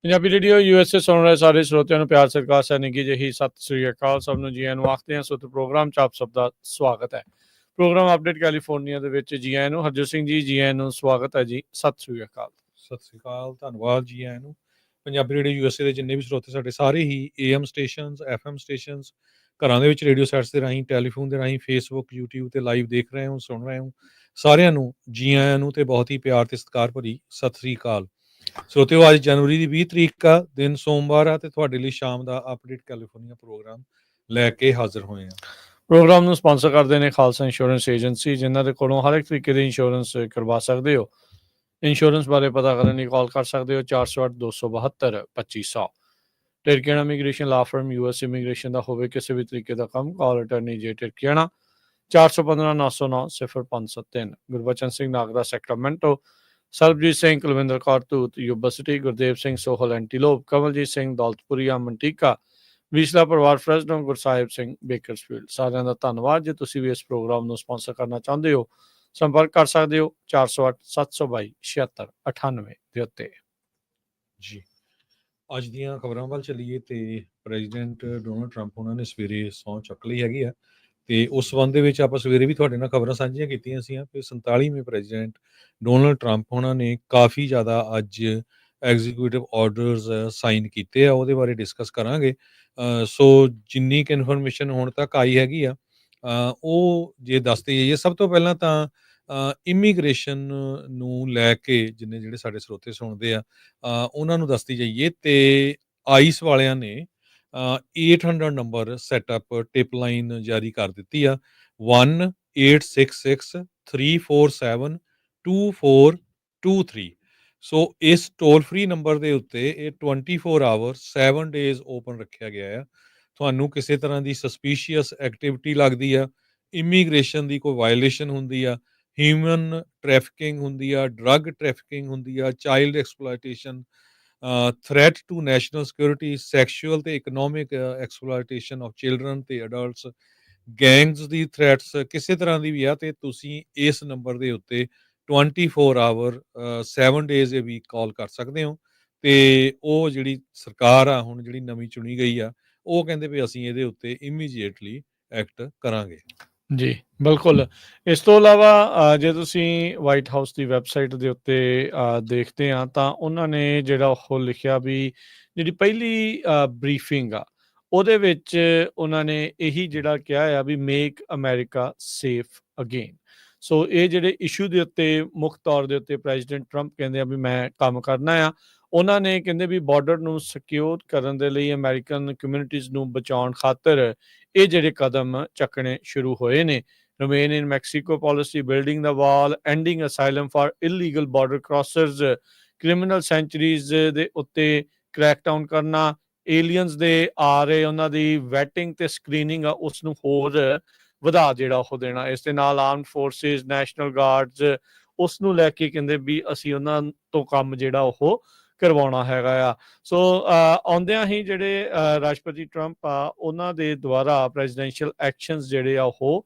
Punjabi radio USA ਸੁਣ ਰਹੇ ਸਾਰੇ ਸਰੋਤਿਆਂ ਨੂੰ ਪਿਆਰ ਸਤਿਕਾਰ ਸੈਨਿਕੀ ਜਿਹੀ ਸਤਿ ਸ੍ਰੀ ਅਕਾਲ। ਸਭ ਨੂੰ ਜੀ ਆਇਆਂ ਨੂੰ ਆਖਦੇ ਹਾਂ। ਸੋ ਪ੍ਰੋਗਰਾਮ 'ਚ ਆਪ ਸਭ ਦਾ ਸਵਾਗਤ ਹੈ। ਪ੍ਰੋਗਰਾਮ ਅਪਡੇਟ ਕੈਲੀਫੋਰਨੀਆ ਦੇ ਵਿੱਚ ਜੀ ਆਇਆਂ ਨੂੰ। ਹਰਜੋਤ ਸਿੰਘ ਜੀ, ਜੀ ਆਇਆਂ ਨੂੰ, ਸਵਾਗਤ ਹੈ ਜੀ। ਸਤਿ ਸ੍ਰੀ ਅਕਾਲ। ਸਤਿ ਸ੍ਰੀ ਅਕਾਲ, ਧੰਨਵਾਦ ਜੀ ਆਇਆਂ ਨੂੰ। ਪੰਜਾਬੀ ਰੇਡੀਓ USA ਦੇ ਜਿੰਨੇ ਵੀ ਸਰੋਤੇ ਸਾਡੇ ਸਾਰੇ ਹੀ AM ਸਟੇਸ਼ਨਸ, FM ਸਟੇਸ਼ਨਸ, ਘਰਾਂ ਦੇ ਵਿੱਚ ਰੇਡੀਓ ਸੈਟਸ ਦੇ ਰਾਹੀਂ, ਟੈਲੀਫੋਨ ਦੇ ਰਾਹੀਂ, ਫੇਸਬੁੱਕ, YouTube ਤੇ ਲਾਈਵ ਦੇਖ ਰਹੇ ਹੋ, ਸੁਣ ਰਹੇ ਹੋ, ਸਾਰਿਆਂ ਨੂੰ ਜੀ ਆਇਆਂ ਨੂੰ ਤੇ ਬਹੁਤ ਹੀ ਪਿਆਰ ਤੇ ਸਤਿਕਾਰ ਭਰੀ ਸਤਿ ਸ੍ਰੀ ਅਕਾਲ। ਸਰੋਤਿਓ, ਅੱਜ ਜਨਵਰੀ ਦੀ 20 ਤਰੀਕ ਆ, ਦਿਨ ਸੋਮਵਾਰ ਆ ਤੇ ਤੁਹਾਡੇ ਲਈ ਸ਼ਾਮ ਦਾ ਅਪਡੇਟ ਕੈਲੀਫੋਰਨੀਆ ਪ੍ਰੋਗਰਾਮ ਲੈ ਕੇ ਹਾਜ਼ਰ ਹੋਏ ਆ। ਪ੍ਰੋਗਰਾਮ ਨੂੰ ਸਪਾਂਸਰ ਕਰਦੇ ਨੇ ਖਾਲਸਾ ਇੰਸ਼ੋਰੈਂਸ ਏਜੰਸੀ, ਜਿਨ੍ਹਾਂ ਦੇ ਕੋਲੋਂ ਹਰ ਇੱਕ ਤਰੀਕੇ ਦੇ ਇੰਸ਼ੋਰੈਂਸ ਕਰਵਾ ਸਕਦੇ ਹੋ। ਇੰਸ਼ੋਰੈਂਸ ਬਾਰੇ ਪਤਾ ਕਰਨ ਲਈ ਕਾਲ ਕਰ ਸਕਦੇ ਹੋ 408-272-2500। Tirkiana immigration law firm US immigration ਦਾ ਹੋਵੇ ਕਿਸੇ ਵੀ ਤਰੀਕੇ ਦਾ ਕੰਮ, call attorney Jay Tirkiana 415-909-0573। Gurbachan Singh Nagra Sacramento, Sarabjit Singh Kulwinder Kaur Dhoot Yuba City, Gurdev Singh Sohal Antelope, Kamaljit Singh Daulatpuria Manteca, Visla ਪਰਿਵਾਰ ਫਰੈਸਡੋ, ਗੁਰਸਾਹਿਬ ਸਿੰਘ ਬੇਕਰਸਫੀਲਡ। ਸਾਰਿਆਂ ਦਾ ਧੰਨਵਾਦ। ਜੇ ਤੁਸੀਂ ਵੀ ਇਸ ਪ੍ਰੋਗਰਾਮ ਨੂੰ ਸਪਾਂਸਰ ਕਰਨਾ ਚਾਹੁੰਦੇ ਹੋ, ਸੰਪਰਕ ਕਰ ਸਕਦੇ ਹੋ 408-722-7698 ਦੇ ਉੱਤੇ ਜੀ। ਅੱਜ ਦੀਆਂ ਖਬਰਾਂ ਵੱਲ ਚੱਲੀਏ ਤੇ ਪ੍ਰੈਜ਼ੀਡੈਂਟ ਡੋਨਲਡ ਟਰੰਪ ਉਹਨਾਂ ਨੇ ਸਵੇਰੇ ਸਹੁੰ ਚੱਕ ਲਈ ਹੈਗੀ ਆ ਤੇ ਉਸ ਸੰਬੰਧ ਦੇ ਵਿੱਚ ਆਪਾਂ ਸਵੇਰੇ ਵੀ ਤੁਹਾਡੇ ਨਾਲ ਖਬਰਾਂ ਸਾਂਝੀਆਂ ਕੀਤੀਆਂ ਸੀ ਕਿ 47ਵੇਂ ਪ੍ਰੈਜ਼ੀਡੈਂਟ ਡੋਨਲਡ ਟਰੰਪ ਉਹਨਾਂ ਨੇ ਕਾਫੀ ਜ਼ਿਆਦਾ ਅੱਜ ਐਗਜ਼ੀਕਿਊਟਿਵ ਆਰਡਰਸ ਸਾਈਨ ਕੀਤੇ ਆ। ਉਹਦੇ ਬਾਰੇ ਡਿਸਕਸ ਕਰਾਂਗੇ। ਸੋ ਜਿੰਨੀ ਕੁ ਇਨਫੋਰਮੇਸ਼ਨ ਹੁਣ ਤੱਕ ਆਈ ਹੈਗੀ ਆ ਉਹ ਜੇ ਦੱਸਦੀ ਜਾਈਏ। ਸਭ ਤੋਂ ਪਹਿਲਾਂ ਤਾਂ ਇਮੀਗ੍ਰੇਸ਼ਨ ਨੂੰ ਲੈ ਕੇ ਜਿਹੜੇ ਸਾਡੇ ਸਰੋਤੇ ਸੁਣਦੇ ਆ ਉਹਨਾਂ ਨੂੰ ਦੱਸਦੀ ਜਾਈਏ ਤੇ ਆਈਸ ਵਾਲਿਆਂ ਨੇ 800 ਨੰਬਰ ਸੈਟਅਪ ਟਿਪ ਲਾਈਨ ਜਾਰੀ ਕਰ ਦਿੱਤੀ ਆ। 1-866-347-2423। ਸੋ ਇਸ ਟੋਲ ਫ੍ਰੀ ਨੰਬਰ ਦੇ ਉੱਤੇ ਇਹ 24 ਆਵਰ 7 ਡੇਜ਼ ਓਪਨ ਰੱਖਿਆ ਗਿਆ ਆ। ਤੁਹਾਨੂੰ ਕਿਸੇ ਤਰ੍ਹਾਂ ਦੀ ਸਸਪੀਸ਼ੀਅਸ ਐਕਟੀਵਿਟੀ ਲੱਗਦੀ ਆ, ਇਮੀਗ੍ਰੇਸ਼ਨ ਦੀ ਕੋਈ ਵਾਇਲੇਸ਼ਨ ਹੁੰਦੀ ਆ, ਹਿਊਮਨ ਟ੍ਰੈਫਿਕਿੰਗ ਹੁੰਦੀ ਆ, ਡਰੱਗ ਟ੍ਰੈਫਿਕਿੰਗ ਹੁੰਦੀ ਆ, child exploitation, threat to national security, sexual ਤੇ ਇਕਨੋਮਿਕ ਐਕਸਪਲੋਇਟੇਸ਼ਨ ਆਫ ਚਿਲਡਰਨ ਤੇ ਅਡਲਟਸ, ਗੈਂਗਸ ਦੀ ਥ੍ਰੈਟਸ, ਕਿਸੇ ਤਰ੍ਹਾਂ ਦੀ ਵੀ ਆ ਤੇ ਤੁਸੀਂ ਇਸ ਨੰਬਰ ਦੇ ਉੱਤੇ 24 ਆਵਰ 7 ਡੇਜ਼ ਏ ਵੀਕ ਕਾਲ ਕਰ ਸਕਦੇ ਹੋ। ਤੇ ਉਹ ਜਿਹੜੀ ਸਰਕਾਰ ਆ ਹੁਣ ਜਿਹੜੀ ਨਵੀਂ ਚੁਣੀ ਗਈ ਆ ਉਹ ਕਹਿੰਦੇ ਵੀ ਅਸੀਂ ਇਹਦੇ ਉੱਤੇ ਇਮੀਡੀਏਟਲੀ ਐਕਟ ਕਰਾਂਗੇ। ਜੀ ਬਿਲਕੁਲ। ਇਸ ਤੋਂ ਇਲਾਵਾ ਜੇ ਤੁਸੀਂ ਵਾਈਟ ਹਾਊਸ ਦੀ ਵੈਬਸਾਈਟ ਦੇ ਉੱਤੇ ਦੇਖਦੇ ਹਾਂ ਤਾਂ ਉਹਨਾਂ ਨੇ ਜਿਹੜਾ ਉਹ ਲਿਖਿਆ ਵੀ ਜਿਹੜੀ ਪਹਿਲੀ ਬਰੀਫਿੰਗ ਆ ਉਹਦੇ ਵਿੱਚ ਉਹਨਾਂ ਨੇ ਇਹੀ ਜਿਹੜਾ ਕਿਹਾ ਆ ਵੀ ਮੇਕ ਅਮੈਰੀਕਾ ਸੇਫ ਅਗੇਨ। ਸੋ ਇਹ ਜਿਹੜੇ ਇਸ਼ੂ ਦੇ ਉੱਤੇ ਮੁੱਖ ਤੌਰ ਦੇ ਉੱਤੇ ਪ੍ਰੈਜ਼ੀਡੈਂਟ ਟਰੰਪ ਕਹਿੰਦੇ ਆ ਵੀ ਮੈਂ ਕੰਮ ਕਰਨਾ ਆ। ਉਹਨਾਂ ਨੇ ਕਹਿੰਦੇ ਵੀ ਬਾਰਡਰ ਨੂੰ ਸਿਕਿਉਰ ਕਰਨ ਦੇ ਲਈ ਅਮਰੀਕਨ ਕਮਿਊਨਿਟੀਜ਼ ਨੂੰ ਬਚਾਉਣ ਖਾਤਰ ਇਹ ਜਿਹੜੇ ਕਦਮ ਚੱਕਣੇ ਸ਼ੁਰੂ ਹੋਏ ਨੇ। Remain in Mexico policy, building ਦਾ wall, ending asylum for illegal border crossers, criminal sanctuaries ਦੇ ਉੱਤੇ ਕ੍ਰੈਕਡਾਊਨ ਕਰਨਾ, ਏਲੀਅਨਸ ਦੇ ਆ ਰਹੇ ਉਹਨਾਂ ਦੀ ਵੈਟਿੰਗ ਤੇ ਸਕਰੀਨਿੰਗ ਆ ਉਸ ਨੂੰ ਹੋਰ ਵਧਾ ਜਿਹੜਾ ਉਹ ਦੇਣਾ। ਇਸ ਦੇ ਨਾਲ ਆਰਮਡ ਫੋਰਸਿਸ, ਨੈਸ਼ਨਲ ਗਾਰਡਸ, ਉਸ ਨੂੰ ਲੈ ਕੇ ਕਹਿੰਦੇ ਵੀ ਅਸੀਂ ਉਹਨਾਂ ਤੋਂ ਕੰਮ ਜਿਹੜਾ ਉਹ ਕਰਵਾਉਣਾ ਹੈਗਾ ਆ। ਸੋ ਆਉਂਦਿਆਂ ਹੀ ਜਿਹੜੇ ਰਾਸ਼ਟਰਪਤੀ ਟਰੰਪ ਆ ਉਹਨਾਂ ਦੇ ਦੁਆਰਾ ਪ੍ਰੈਜ਼ੀਡੈਂਸ਼ੀਅਲ ਐਕਸ਼ਨਸ ਜਿਹੜੇ ਆ ਉਹ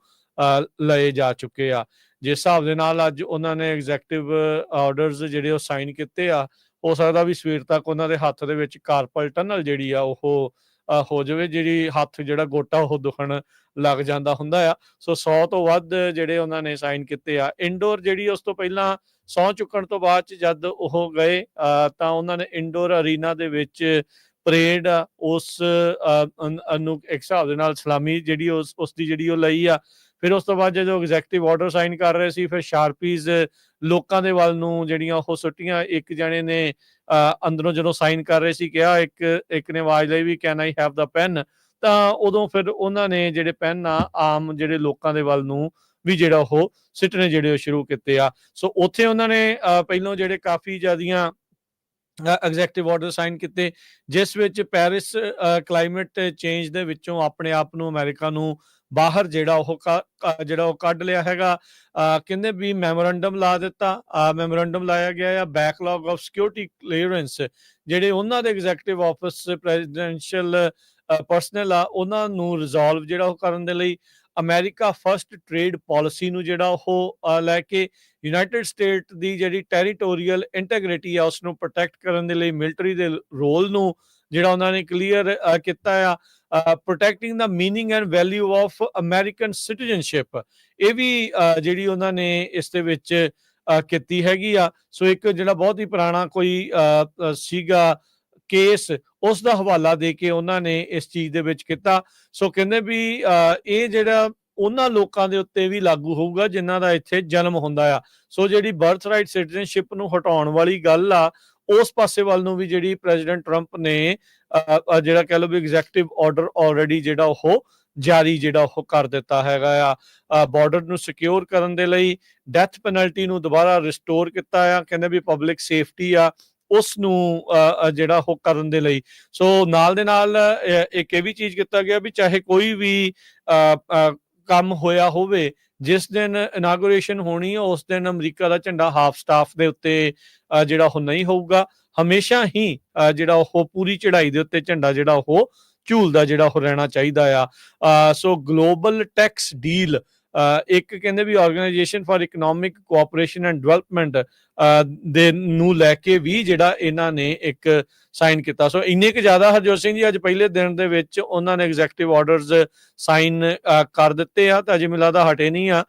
ਲਏ ਜਾ ਚੁੱਕੇ ਆ। ਜਿਸ ਹਿਸਾਬ ਦੇ ਨਾਲ ਅੱਜ ਉਹਨਾਂ ਨੇ ਐਗਜ਼ੈਕਟਿਵ ਆਰਡਰਸ ਜਿਹੜੇ ਉਹ ਸਾਈਨ ਕੀਤੇ ਆ, ਹੋ ਸਕਦਾ ਵੀ ਸਵੇਰ ਤੱਕ ਉਹਨਾਂ ਦੇ ਹੱਥ ਦੇ ਵਿੱਚ ਕਾਰਪਲ ਟਨਲ ਜਿਹੜੀ ਆ ਉਹ ਹੋ ਜਾਵੇ, ਜਿਹੜੀ ਹੱਥ ਜਿਹੜਾ ਗੋਟਾ ਉਹ ਦੁਖਣ ਲੱਗ ਜਾਂਦਾ ਹੁੰਦਾ ਆ। ਸੋ 100 ਤੋਂ ਵੱਧ ਜਿਹੜੇ ਉਹਨਾਂ ਨੇ ਸਾਈਨ ਕੀਤੇ ਆ। ਇੰਡੋਰ ਜਿਹੜੀ ਉਸ ਤੋਂ ਪਹਿਲਾਂ ਸਹੁੰ ਚੁੱਕਣ ਤੋਂ ਬਾਅਦ ਚ ਜਦ ਉਹ ਗਏ ਤਾਂ ਉਹਨਾਂ ਨੇ ਇੰਡੋਰ ਅਰੀਨਾ ਦੇ ਵਿੱਚ ਪਰੇਡ ਉਸ ਨੂੰ ਇੱਕ ਹਿਸਾਬ ਦੇ ਨਾਲ ਸਲਾਮੀ ਜਿਹੜੀ ਉਸ ਦੀ ਜਿਹੜੀ ਉਹ ਲਈ ਆ। ਫਿਰ ਉਸ ਤੋਂ ਬਾਅਦ ਜਦੋਂ ਐਗਜ਼ੈਕਟਿਵ ਆਰਡਰ ਸਾਈਨ ਕਰ ਰਹੇ ਸੀ ਫਿਰ ਸ਼ਾਰਪੀਜ਼ ਲੋਕਾਂ ਦੇ ਵੱਲ ਨੂੰ ਜਿਹੜੀਆਂ ਉਹ ਸੁੱਟੀਆਂ। ਇੱਕ ਜਣੇ ਨੇ ਅੰਦਰੋਂ ਜਦੋਂ ਸਾਈਨ ਕਰ ਰਹੇ ਸੀ ਕਿਹਾ, ਇੱਕ ਨੇ ਆਵਾਜ਼ ਲਈ ਵੀ can I have the pen, ਤਾਂ ਉਦੋਂ ਫਿਰ ਉਹਨਾਂ ਨੇ ਜਿਹੜੇ ਪੈਨ ਆ ਆਮ ਜਿਹੜੇ ਲੋਕਾਂ ਦੇ ਵੱਲ ਨੂੰ ਵੀ ਜਿਹੜਾ ਉਹ ਸਿੱਟਣੇ ਜਿਹੜੇ ਉਹ ਸ਼ੁਰੂ ਕੀਤੇ ਆ। ਸੋ ਉੱਥੇ ਉਹਨਾਂ ਨੇ ਪਹਿਲੋਂ ਜਿਹੜੇ ਕਾਫੀ ਜ਼ਿਆਦੀਆਂ ਐਗਜ਼ੈਕਟਿਵ ਆਰਡਰ ਸਾਈਨ ਕੀਤੇ ਜਿਸ ਵਿੱਚ ਪੈਰਿਸ ਕਲਾਈਮੇਟ ਚੇਂਜ ਦੇ ਵਿੱਚੋਂ ਆਪਣੇ ਆਪ ਨੂੰ ਅਮਰੀਕਾ ਨੂੰ ਬਾਹਰ ਜਿਹੜਾ ਉਹ ਕੱਢ ਲਿਆ ਹੈਗਾ। ਕਹਿੰਦੇ ਵੀ ਮੈਮੋਰੰਡਮ ਲਾ ਦਿੱਤਾ, ਮੈਮੋਰੰਡਮ ਲਾਇਆ ਗਿਆ ਆ। ਬੈਕਲੌਗ ਆਫ ਸਿਕਿਉਰਿਟੀ ਕਲੀਅਰੈਂਸ ਜਿਹੜੇ ਉਹਨਾਂ ਦੇ ਐਗਜ਼ੈਕਟਿਵ ਆਫਿਸ ਪ੍ਰੈਜ਼ੀਡੈਂਸ਼ੀਅਲ ਪਰਸਨਲ ਆ ਉਹਨਾਂ ਨੂੰ ਰਿਜ਼ੋਲਵ ਜਿਹੜਾ ਉਹ ਕਰਨ ਦੇ ਲਈ ਅਮਰੀਕਾ ਫਸਟ ਟ੍ਰੇਡ ਪਾਲਿਸੀ ਨੂੰ ਜਿਹੜਾ ਉਹ ਲੈ ਕੇ ਯੂਨਾਈਟਿਡ ਸਟੇਟ ਦੀ ਜਿਹੜੀ ਟੈਰੀਟੋਰੀਅਲ ਇੰਟੈਗ੍ਰਿਟੀ ਆ ਉਸ ਨੂੰ ਪ੍ਰੋਟੈਕਟ ਕਰਨ ਦੇ ਲਈ ਮਿਲਟਰੀ ਦੇ ਰੋਲ ਨੂੰ ਜਿਹੜਾ ਉਹਨਾਂ ਨੇ ਕਲੀਅਰ ਕੀਤਾ ਆ। Protecting the meaning and value of American citizenship, ਇਹ ਵੀ ਜਿਹੜੀ ਉਹਨਾਂ ਨੇ ਇਸ ਦੇ ਵਿੱਚ ਕੀਤੀ ਹੈਗੀ ਆ। ਸੋ ਇੱਕ ਜਿਹੜਾ ਬਹੁਤ ਹੀ ਪੁਰਾਣਾ ਕੋਈ ਸੀਗਾ ਕੇਸ, ਉਸ ਦਾ ਹਵਾਲਾ ਦੇ ਕੇ ਉਹਨਾਂ ਨੇ ਇਸ ਚੀਜ਼ ਦੇ ਵਿੱਚ ਕੀਤਾ। ਸੋ ਕਹਿੰਦੇ ਵੀ ਇਹ ਜਿਹੜਾ ਉਹਨਾਂ ਲੋਕਾਂ ਦੇ ਉੱਤੇ ਵੀ ਲਾਗੂ ਹੋਊਗਾ ਜਿਨ੍ਹਾਂ ਦਾ ਇੱਥੇ ਜਨਮ ਹੁੰਦਾ ਆ। ਸੋ ਜਿਹੜੀ ਬਰਥ ਰਾਈਟ ਸਿਟੀਜ਼ਨਸ਼ਿਪ ਨੂੰ ਹਟਾਉਣ ਵਾਲੀ ਗੱਲ ਆ, ਉਸ ਪਾਸੇ ਵੱਲ ਨੂੰ ਵੀ ਜਿਹੜੀ ਪ੍ਰੈਜ਼ੀਡੈਂਟ ਟਰੰਪ ਨੇ ਜਿਹੜਾ ਕਹਿ ਲਓ ਵੀ ਐਗਜ਼ੈਕਟਿਵ ਆਰਡਰ ਆਲਰੇਡੀ ਜਿਹੜਾ ਉਹ ਜਾਰੀ ਜਿਹੜਾ ਉਹ ਕਰ ਦਿੱਤਾ ਹੈਗਾ ਆ। ਬਾਰਡਰ ਨੂੰ ਸਿਕਿਉਰ ਕਰਨ ਦੇ ਲਈ ਡੈਥ ਪੈਨਲਟੀ ਨੂੰ ਦੁਬਾਰਾ ਰਿਸਟੋਰ ਕੀਤਾ ਆ। ਕਹਿੰਦੇ ਵੀ ਪਬਲਿਕ ਸੇਫਟੀ ਆ ਉਸ ਨੂੰ ਜਿਹੜਾ ਉਹ ਕਰਨ ਦੇ ਲਈ। ਸੋ ਨਾਲ ਦੇ ਨਾਲ ਇੱਕ ਇਹ ਵੀ ਚੀਜ਼ ਕੀਤਾ ਗਿਆ ਵੀ ਚਾਹੇ ਕੋਈ ਵੀ ਕੰਮ ਹੋਇਆ ਹੋਵੇ, ਜਿਸ ਦਿਨ ਇਨਾਗੂਰੇਸ਼ਨ ਹੋਣੀ ਆ ਉਸ ਦਿਨ ਅਮਰੀਕਾ ਦਾ ਝੰਡਾ ਹਾਫ ਸਟਾਫ ਦੇ ਉੱਤੇ ਜਿਹੜਾ ਉਹ ਨਹੀਂ ਹੋਊਗਾ। ਹਮੇਸ਼ਾ ਹੀ ਜਿਹੜਾ ਉਹ ਪੂਰੀ ਚੜ੍ਹਾਈ ਦੇ ਉੱਤੇ ਝੰਡਾ ਜਿਹੜਾ ਉਹ ਝੂਲਦਾ ਜਿਹੜਾ ਉਹ ਰਹਿਣਾ ਚਾਹੀਦਾ ਆ। ਸੋ ਗਲੋਬਲ ਟੈਕਸ ਡੀਲ ਇੱਕ ਕਹਿੰਦੇ ਵੀ Organisation for Economic Cooperation and Development ਦੇ ਨੂੰ ਲੈ ਕੇ ਵੀ ਜਿਹੜਾ ਇਹਨਾਂ ਨੇ ਇੱਕ ਸਾਈਨ ਕੀਤਾ। ਸੋ ਇੰਨੇ ਕੁ ਜ਼ਿਆਦਾ ਹਰਜੋਤ ਸਿੰਘ ਜੀ ਅੱਜ ਪਹਿਲੇ ਦਿਨ ਦੇ ਵਿੱਚ ਉਹਨਾਂ ਨੇ ਐਗਜ਼ੈਕਟਿਵ ਆਰਡਰਸ ਸਾਈਨ ਕਰ ਦਿੱਤੇ ਆ, ਤਾਂ ਅਜੇ ਮੈਨੂੰ ਲੱਗਦਾ ਹਟੇ ਨਹੀਂ ਆ।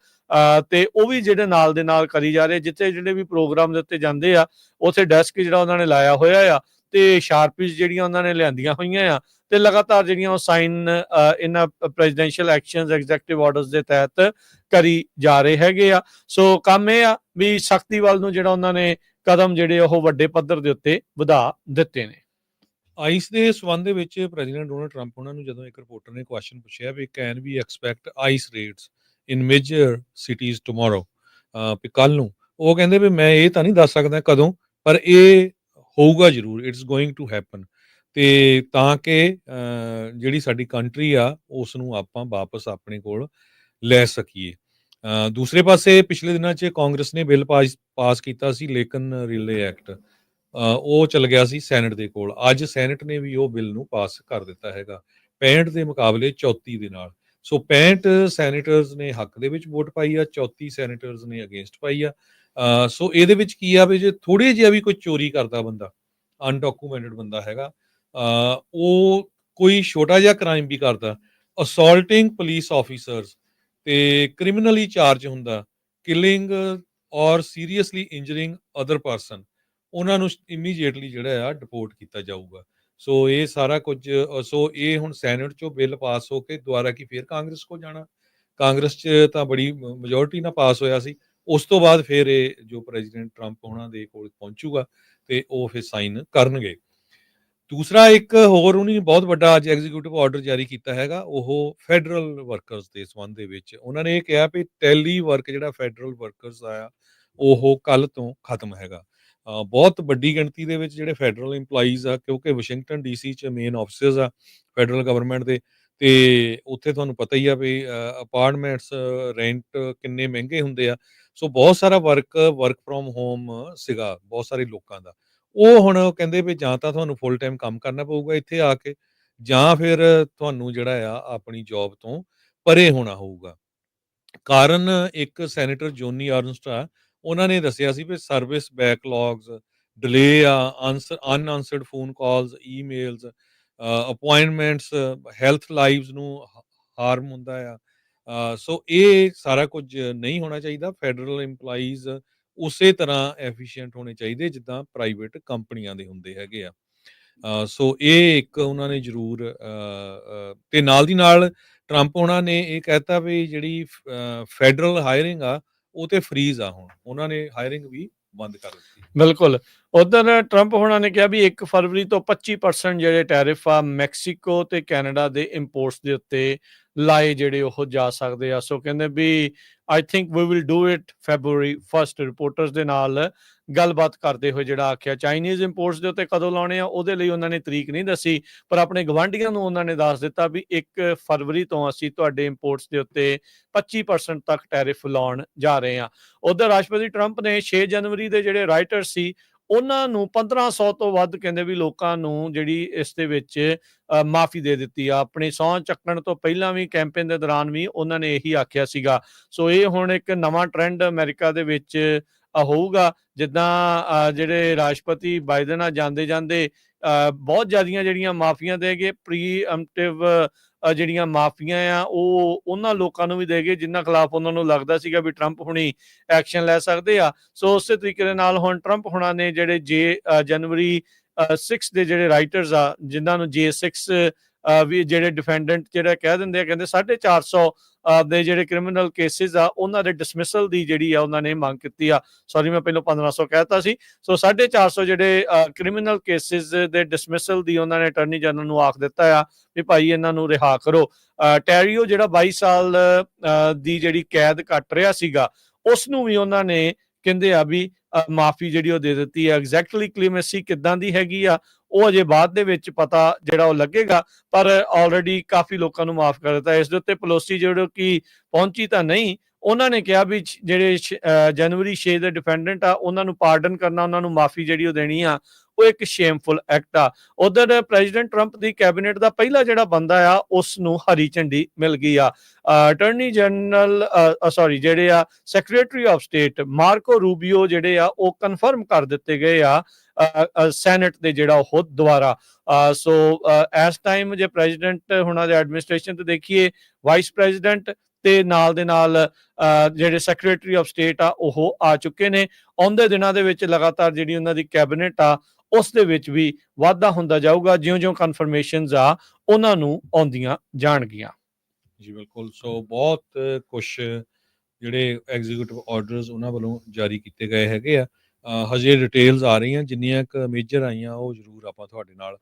ਤੇ ਉਹ ਵੀ ਜਿਹੜੇ ਨਾਲ ਦੇ ਨਾਲ ਕਰੀ ਜਾ ਰਹੇ, ਜਿੱਥੇ ਜਿਹੜੇ ਵੀ ਪ੍ਰੋਗਰਾਮ ਦੇ ਉੱਤੇ ਜਾਂਦੇ ਆ ਉੱਥੇ ਡੈਸਕ ਜਿਹੜਾ ਉਹਨਾਂ ਨੇ ਲਾਇਆ ਹੋਇਆ ਆ ਤੇ ਸ਼ਾਰਪੀਜ਼ ਜਿਹੜੀਆਂ ਉਹਨਾਂ ਨੇ ਲਿਆਂਦੀਆਂ ਹੋਈਆਂ ਆ ਤੇ ਲਗਾਤਾਰ ਜਿਹੜੀਆਂ ਉਹ ਸਾਈਨ ਇਹਨਾਂ ਪ੍ਰੈਜ਼ੀਡੈਂਸ਼ੀਅਲ ਐਕਸ਼ਨਸ ਐਗਜ਼ੈਕਟਿਵ ਆਰਡਰਸ ਦੇ ਤਹਿਤ ਕਰੀ ਜਾ ਰਹੇ ਹੈਗੇ ਆ। ਸੋ ਕੰਮ ਇਹ ਆ ਵੀ ਸਖਤੀ ਵੱਲ ਨੂੰ ਜਿਹੜਾ ਉਹਨਾਂ ਨੇ ਕਦਮ ਜਿਹੜੇ ਉਹ ਵੱਡੇ ਪੱਧਰ ਦੇ ਉੱਤੇ ਵਧਾ ਦਿੱਤੇ ਨੇ। ਆਈਸ ਦੇ ਸਬੰਧ ਦੇ ਵਿੱਚ ਪ੍ਰੈਜ਼ੀਡੈਂਟ ਡੋਨਾਲਡ ਟਰੰਪ ਉਹਨਾਂ ਨੂੰ ਜਦੋਂ ਇੱਕ ਰਿਪੋਰਟਰ ਨੇ ਕੁਐਸਚਨ ਪੁੱਛਿਆ ਵੀ can we expect ICE raids in major cities tomorrow, ਵੀ ਕੱਲ ਨੂੰ, ਉਹ ਕਹਿੰਦੇ ਵੀ ਮੈਂ ਇਹ ਤਾਂ ਨਹੀਂ ਦੱਸ ਸਕਦਾ ਕਦੋਂ, ਪਰ ਇਹ ਹੋਊਗਾ ਜ਼ਰੂਰ, ਇਟਸ ਗੋਇੰਗ ਟੂ ਹੈਪਨ, ਤੇ ਤਾਂ ਕਿ ਜਿਹੜੀ ਸਾਡੀ ਕੰਟਰੀ ਆ ਉਸ ਨੂੰ ਆਪਾਂ ਵਾਪਸ ਆਪਣੇ ਕੋਲ ਲੈ ਸਕੀਏ। ਦੂਸਰੇ ਪਾਸੇ ਪਿਛਲੇ ਦਿਨਾਂ 'ਚ ਕਾਂਗਰਸ ਨੇ ਬਿੱਲ ਪਾਸ ਕੀਤਾ ਸੀ ਲੇਕਿਨ ਰਿਲੇ ਐਕਟ, ਉਹ ਚੱਲ ਗਿਆ ਸੀ ਸੈਨੇਟ ਦੇ ਕੋਲ। ਅੱਜ ਸੈਨੇਟ ਨੇ ਵੀ ਉਹ ਬਿੱਲ ਨੂੰ ਪਾਸ ਕਰ ਦਿੱਤਾ ਹੈਗਾ 65 ਦੇ ਮੁਕਾਬਲੇ 34 ਦੇ ਨਾਲ। ਸੋ 65 ਸੈਨੇਟਰਸ ਨੇ ਹੱਕ ਦੇ ਵਿੱਚ ਵੋਟ ਪਾਈ ਆ, 34 ਸੈਨੇਟਰਸ ਨੇ ਅਗੇਂਸਟ ਪਾਈ ਆ। ਸੋ ਇਹਦੇ ਵਿੱਚ ਕੀ ਆ ਵੀ ਜੇ ਥੋੜੇ ਜਿਹਾ ਵੀ ਕੋਈ ਚੋਰੀ ਕਰਦਾ ਬੰਦਾ, ਅਨਡਾਕੂਮੈਂਟਡ ਬੰਦਾ ਹੈਗਾ, ਉਹ ਕੋਈ ਛੋਟਾ ਜਿਹਾ ਕ੍ਰਾਈਮ ਵੀ ਕਰਦਾ, ਅਸੌਲਟਿੰਗ ਪੁਲਿਸ ਆਫੀਸਰਸ ਤੇ ਕ੍ਰਿਮੀਨਲੀ ਚਾਰਜ ਹੁੰਦਾ, ਕਿਲਿੰਗ ਔਰ ਸੀਰੀਅਸਲੀ ਇੰਜਰਿੰਗ ਅਦਰ ਪਰਸਨ, ਉਹਨਾਂ ਨੂੰ ਇਮੀਡੀਏਟਲੀ ਜਿਹੜਾ ਆ ਡਿਪੋਰਟ ਕੀਤਾ ਜਾਊਗਾ। ਸੋ ਇਹ ਸਾਰਾ ਕੁਝ, ਸੋ ਇਹ ਹੁਣ ਸੈਨੇਟ 'ਚੋਂ ਬਿੱਲ ਪਾਸ ਹੋ ਕੇ ਦੁਬਾਰਾ ਕੀ ਫਿਰ ਕਾਂਗਰਸ ਕੋਲ ਜਾਣਾ। ਕਾਂਗਰਸ 'ਚ ਤਾਂ ਬੜੀ ਮੈਜੋਰਟੀ ਨਾਲ ਪਾਸ ਹੋਇਆ ਸੀ, ਉਸ ਤੋਂ ਬਾਅਦ ਫਿਰ ਇਹ ਜੋ ਪ੍ਰੈਜ਼ੀਡੈਂਟ ਟਰੰਪ ਉਹਨਾਂ ਦੇ ਕੋਲ ਪਹੁੰਚੂਗਾ ਤੇ ਉਹ ਫਿਰ ਸਾਈਨ ਕਰਨਗੇ। ਦੂਸਰਾ ਇੱਕ ਹੋਰ ਉਹਨੇ ਬਹੁਤ ਵੱਡਾ ਅੱਜ ਐਗਜ਼ੀਕਿਊਟਿਵ ਆਰਡਰ ਜਾਰੀ ਕੀਤਾ ਹੈਗਾ, ਉਹ ਫੈਡਰਲ ਵਰਕਰਸ ਦੇ ਸੰਬੰਧ ਦੇ ਵਿੱਚ। ਉਹਨਾਂ ਨੇ ਇਹ ਕਿਹਾ ਵੀ ਟੈਲੀ ਵਰਕ ਜਿਹੜਾ ਫੈਡਰਲ ਵਰਕਰਸ ਆ ਉਹ ਕੱਲ ਤੋਂ ਖਤਮ ਹੈਗਾ। ਬਹੁਤ ਵੱਡੀ ਗਿਣਤੀ ਦੇ ਵਿੱਚ ਜਿਹੜੇ ਫੈਡਰਲ ਇੰਪਲਾਈਜ਼ ਆ, ਕਿਉਂਕਿ ਵਾਸ਼ਿੰਗਟਨ ਡੀਸੀ 'ਚ ਮੇਨ ਆਫਿਸਿਸ ਆ ਫੈਡਰਲ ਗਵਰਨਮੈਂਟ ਦੇ, ਤੇ ਉੱਥੇ ਤੁਹਾਨੂੰ ਪਤਾ ਹੀ ਆ ਵੀ ਅਪਾਰਟਮੈਂਟਸ ਰੈਂਟ ਕਿੰਨੇ ਮਹਿੰਗੇ ਹੁੰਦੇ ਆ। ਸੋ ਬਹੁਤ ਸਾਰਾ ਵਰਕ ਫਰੋਮ ਹੋਮ ਸੀਗਾ ਬਹੁਤ ਸਾਰੇ ਲੋਕਾਂ ਦਾ। ਉਹ ਹੁਣ ਕਹਿੰਦੇ ਵੀ ਜਾਂ ਤਾਂ ਤੁਹਾਨੂੰ ਫੁੱਲ ਟਾਈਮ ਕੰਮ ਕਰਨਾ ਪਊਗਾ ਇੱਥੇ ਆ ਕੇ, ਜਾਂ ਫਿਰ ਤੁਹਾਨੂੰ ਜਿਹੜਾ ਆ ਆਪਣੀ ਜੌਬ ਤੋਂ ਪਰੇ ਹੋਣਾ ਹੋਊਗਾ। ਕਾਰਨ ਇੱਕ ਸੈਨੇਟਰ ਜੋਨੀ ਅਰਨਸਟ ਆ, ਉਹਨਾਂ ਨੇ ਦੱਸਿਆ ਸੀ ਵੀ ਸਰਵਿਸ ਬੈਕਲੌਗਸ, ਡਿਲੇ ਆ, ਅਨਆਂਸਰਡ ਫੋਨ ਕਾਲਸ, ਈਮੇਲਸ, ਅਪੁਆਇੰਟਮੈਂਟਸ, ਹੈਲਥ ਲਾਈਵਸ ਨੂੰ ਹਾਰਮ ਹੁੰਦਾ ਆ। ਸੋ ਇਹ ਸਾਰਾ ਕੁਝ ਨਹੀਂ ਹੋਣਾ ਚਾਹੀਦਾ। ਫੈਡਰਲ ਇੰਪਲਾਈਜ਼ ਉਸੇ ਤਰ੍ਹਾਂ ਐਫੀਸ਼ੀਐਂਟ ਹੋਣੇ ਚਾਹੀਦੇ ਜਿੱਦਾਂ ਪ੍ਰਾਈਵੇਟ ਕੰਪਨੀਆਂ ਦੇ ਹੁੰਦੇ ਹੈਗੇ ਆ। ਸੋ ਇਹ ਇੱਕ ਉਹਨਾਂ ਨੇ ਜ਼ਰੂਰ, ਤੇ ਨਾਲ ਦੀ ਨਾਲ ਟਰੰਪ ਉਹਨਾਂ ਨੇ ਇਹ ਕਹਿਤਾ ਵੀ ਜਿਹੜੀ ਫੈਡਰਲ ਹਾਇਰਿੰਗ ਆ ਉਹ ਤੇ ਫਰੀਜ਼ ਆ, ਹੁਣ ਉਹਨਾਂ ਨੇ ਹਾਇਰਿੰਗ ਵੀ ਬੰਦ ਕਰ ਦਿੱਤੀ। ਬਿਲਕੁਲ। ਉਧਰ ਟਰੰਪ ਹੋਣਾ ਨੇ ਕਿਹਾ ਵੀ 1 ਫਰਵਰੀ ਤੋਂ 25% ਜਿਹੜੇ ਟੈਰਿਫ ਆ ਮੈਕਸੀਕੋ ਤੇ ਕੈਨੇਡਾ ਦੇ ਇੰਪੋਰਟਸ ਦੇ ਉੱਤੇ ਲਾਏ ਜਿਹੜੇ ਉਹ ਜਾ ਸਕਦੇ ਆ। ਸੋ ਕਹਿੰਦੇ ਵੀ I think we will do it February 1 reporters ਦੇ ਨਾਲ ਗੱਲਬਾਤ ਕਰਦੇ ਹੋਏ ਜਿਹੜਾ ਆਖਿਆ। ਚਾਈਨੀਜ਼ ਇੰਪੋਰਟਸ ਦੇ ਉੱਤੇ ਕਦੋਂ ਲਾਉਣੇ ਆ ਉਹਦੇ ਲਈ ਉਹਨਾਂ ਨੇ ਤਰੀਕ ਨਹੀਂ ਦੱਸੀ, ਪਰ ਆਪਣੇ ਗਵਾਂਢੀਆਂ ਨੂੰ ਉਹਨਾਂ ਨੇ ਦੱਸ ਦਿੱਤਾ ਵੀ 1 ਫਰਵਰੀ ਤੋਂ ਅਸੀਂ ਤੁਹਾਡੇ ਇੰਪੋਰਟਸ ਦੇ ਉੱਤੇ 25% ਤੱਕ ਟੈਰਿਫ ਲਾਉਣ ਜਾ ਰਹੇ ਹਾਂ। ਉਧਰ ਰਾਸ਼ਟਰਪਤੀ ਟਰੰਪ ਨੇ 6 ਜਨਵਰੀ ਦੇ ਜਿਹੜੇ ਰਾਈਟਰ ਸੀ ਉਹਨਾਂ ਨੂੰ 1500 ਤੋਂ ਵੱਧ ਕਹਿੰਦੇ ਵੀ ਲੋਕਾਂ ਨੂੰ ਜਿਹੜੀ ਇਸ ਦੇ ਵਿੱਚ ਮਾਫੀ ਦੇ ਦਿੱਤੀ ਆ। ਆਪਣੀ ਸਹੁੰ ਚੱਕਣ ਤੋਂ ਪਹਿਲਾਂ ਵੀ ਕੈਂਪੇਨ ਦੇ ਦੌਰਾਨ ਵੀ ਉਹਨਾਂ ਨੇ ਇਹੀ ਆਖਿਆ ਸੀਗਾ। ਸੋ ਇਹ ਹੁਣ ਇੱਕ ਨਵਾਂ ਟ੍ਰੈਂਡ ਅਮਰੀਕਾ ਦੇ ਵਿੱਚ ਹੋਊਗਾ। ਜਿੱਦਾਂ ਜਿਹੜੇ ਰਾਸ਼ਟਰਪਤੀ ਬਾਈਡਨ ਆ ਜਾਂਦੇ ਬਹੁਤ ਜ਼ਿਆਦੀਆਂ ਜਿਹੜੀਆਂ ਮਾਫੀਆਂ ਦੇਗੇ, ਪ੍ਰੀਐਮਪਟਿਵ ਜਿਹੜੀਆਂ ਮਾਫੀਆਂ ਆ ਉਹ ਉਹਨਾਂ ਲੋਕਾਂ ਨੂੰ ਵੀ ਦੇਗੇ ਜਿਨ੍ਹਾਂ ਖਿਲਾਫ ਉਹਨਾਂ ਨੂੰ ਲੱਗਦਾ ਸੀਗਾ ਵੀ ਟਰੰਪ ਹੁਣੀ ਐਕਸ਼ਨ ਲੈ ਸਕਦੇ ਆ। ਸੋ ਉਸੇ ਤਰੀਕੇ ਦੇ ਨਾਲ ਹੁਣ ਟਰੰਪ ਹੁਣਾਂ ਨੇ ਜਿਹੜੇ ਜਨਵਰੀ 6 ਦੇ ਜਿਹੜੇ ਰਾਈਟਰਸ ਆ, ਜਿਨ੍ਹਾਂ ਨੂੰ J6 ਵੀ ਜਿਹੜੇ ਡਿਫੈਂਡੈਂਟ ਜਿਹੜਾ ਕਹਿ ਦਿੰਦੇ ਆ, ਕਹਿੰਦੇ 450 ਦੇ ਜਿਹੜੇ ਕ੍ਰਿਮੀਨਲ ਕੇਸਿਸ ਆ ਉਹਨਾਂ ਦੇ ਡਿਸਮਿਸਲ ਦੀ ਜਿਹੜੀ ਆ ਉਹਨਾਂ ਨੇ ਮੰਗ ਕੀਤੀ ਆ। ਸੌਰੀ, ਮੈਂ ਪਹਿਲਾਂ 1500 ਕਹਿਤਾ ਸੀ। ਸੋ 450 ਜਿਹੜੇ ਕ੍ਰਿਮੀਨਲ ਕੇਸਿਸ ਦੇ ਡਿਸਮਿਸਲ ਦੀ ਉਹਨਾਂ ਨੇ ਅਟਾਰਨੀ ਜਨਰਲ ਨੂੰ ਆਖ ਦਿੱਤਾ ਆ ਵੀ ਭਾਈ ਇਹਨਾਂ ਨੂੰ ਰਿਹਾ ਕਰੋ। ਟੈਰੀਓ ਜਿਹੜਾ 22 ਸਾਲ ਦੀ ਜਿਹੜੀ ਕੈਦ ਕੱਟ ਰਿਹਾ ਸੀਗਾ, ਉਸ ਨੂੰ ਵੀ ਉਹਨਾਂ ਨੇ ਕਹਿੰਦੇ ਆ ਵੀ ਮਾਫੀ ਜਿਹੜੀ ਉਹ ਦੇ ਦਿੱਤੀ ਹੈ। ਐਗਜ਼ੈਕਟਲੀ ਕਲੀਮੈਸੀ ਕਿੱਦਾਂ ਦੀ ਹੈਗੀ ਆ ਉਹ ਅਜੇ ਬਾਅਦ ਦੇ ਵਿੱਚ ਪਤਾ ਜਿਹੜਾ ਉਹ ਲੱਗੇਗਾ, ਪਰ ਆਲਰੇਡੀ ਕਾਫੀ ਲੋਕਾਂ ਨੂੰ ਮਾਫ ਕਰ ਦਿੱਤਾ। ਇਸ ਦੇ ਉੱਤੇ ਪਲੋਸੀ ਜਿਹੜੀ ਕਿ ਪਹੁੰਚੀ ਤਾਂ ਨਹੀਂ, ਉਹਨਾਂ ਨੇ ਕਿਹਾ ਵੀ ਜਿਹੜੇ ਜਨਵਰੀ 6 ਦੇ ਡਿਫੈਂਡੈਂਟ ਆ ਉਹਨਾਂ ਨੂੰ ਪਾਰਡਨ ਕਰਨਾ, ਉਹਨਾਂ ਨੂੰ ਮਾਫੀ ਜਿਹੜੀ ਉਹ ਦੇਣੀ ਆ, ਉਹ ਇੱਕ ਸ਼ੇਮਫੁਲ ਐਕਟ ਆ। ਉਧਰ ਪ੍ਰੈਜ਼ੀਡੈਂਟ ਟਰੰਪ ਦੀ ਕੈਬਨਿਟ ਦਾ ਪਹਿਲਾ ਜਿਹੜਾ ਬੰਦਾ ਆ ਉਸ ਨੂੰ ਹਰੀ ਝੰਡੀ ਮਿਲ ਗਈ ਆ। ਅਟਾਰਨੀ ਜਨਰਲ ਜਿਹੜੇ ਆ ਸੈਕਟਰੀ ਆਫ ਸਟੇਟ ਮਾਰਕੋ ਰੂਬੀਓ ਜਿਹੜੇ ਆ ਉਹ ਕਨਫਰਮ ਕਰ ਦਿੱਤੇ ਗਏ ਆ ਸੈਨੇਟ ਦੇ ਜਿਹੜਾ ਉਹ ਦੁਆਰਾ। ਸੋ ਇਸ ਟਾਈਮ ਜੇ ਪ੍ਰੈਜ਼ੀਡੈਂਟ ਹੁਣਾਂ ਦੇ ਐਡਮਿਨਿਸਟ੍ਰੇਸ਼ਨ ਤੇ ਦੇਖੀਏ, ਵਾਈਸ ਪ੍ਰੈਜ਼ੀਡੈਂਟ ਤੇ ਨਾਲ ਦੇ ਨਾਲ ਜਿਹੜੇ ਸੈਕਟਰੀ ਆਫ ਸਟੇਟ ਆ ਉਹ ਆ ਚੁੱਕੇ ਨੇ। ਆਉਂਦੇ ਦਿਨਾਂ ਦੇ ਵਿੱਚ ਲਗਾਤਾਰ ਜਿਹੜੀ ਉਹਨਾਂ ਦੀ ਕੈਬਨਿਟ ਆ ਉਸ ਦੇ ਵਿੱਚ ਵੀ ਵਾਧਾ ਹੁੰਦਾ ਜਾਊਗਾ, ਜਿਉਂ-ਜਿਉਂ ਕਨਫਰਮੇਸ਼ਨਸ ਆ ਉਹਨਾਂ ਨੂੰ ਆਉਂਦੀਆਂ ਜਾਣਗੀਆਂ। ਜੀ ਬਿਲਕੁਲ। ਸੋ ਬਹੁਤ ਕੁਝ ਜਿਹੜੇ ਐਗਜ਼ੀਕਿਊਟਿਵ ਆਰਡਰਸ ਉਹਨਾਂ ਵੱਲੋਂ ਜਾਰੀ ਕੀਤੇ ਗਏ ਹੈਗੇ ਆ। ਹਜੇ ਡਿਟੇਲਸ ਆ ਰਹੀਆਂ, ਜਿੰਨੀਆਂ ਕੁ ਮੇਜਰ ਆਈਆਂ ਉਹ ਜ਼ਰੂਰ ਆਪਾਂ ਤੁਹਾਡੇ ਨਾਲ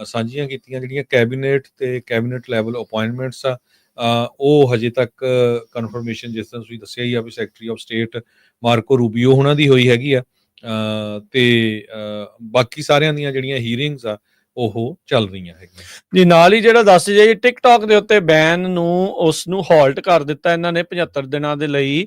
ਸਾਂਝੀਆਂ ਕੀਤੀਆਂ। ਜਿਹੜੀਆਂ ਕੈਬਨਿਟ ਤੇ ਕੈਬਨਿਟ ਲੈਵਲ ਅਪਾਇੰਟਮੈਂਟਸ ਆ ਉਹ ਹਜੇ ਤੱਕ ਕਨਫਰਮੇਸ਼ਨ ਜਿਸ ਤਰ੍ਹਾਂ ਤੁਸੀਂ ਦੱਸਿਆ ਹੀ ਆ ਵੀ ਸੈਕਟਰੀ ਆਫ ਸਟੇਟ ਮਾਰਕੋ ਰੂਬੀਓ ਉਹਨਾਂ ਦੀ ਹੋਈ ਹੈਗੀ ਆ, ਤੇ ਬਾਕੀ ਸਾਰਿਆਂ ਦੀਆਂ ਜਿਹੜੀਆਂ ਹੀਅਰਿੰਗਸ ਆ ਉਹ ਚੱਲ ਰਹੀਆਂ ਹੈਗੀਆਂ ਜੀ। ਨਾਲ ਹੀ ਜਿਹੜਾ ਦੱਸ ਜਾਈਏ, ਟਿਕਟੌਕ ਦੇ ਉੱਤੇ ਬੈਨ ਨੂੰ ਉਸ ਨੂੰ ਹਾਲਟ ਕਰ ਦਿੱਤਾ ਇਹਨਾਂ ਨੇ 75 ਦਿਨਾਂ ਦੇ ਲਈ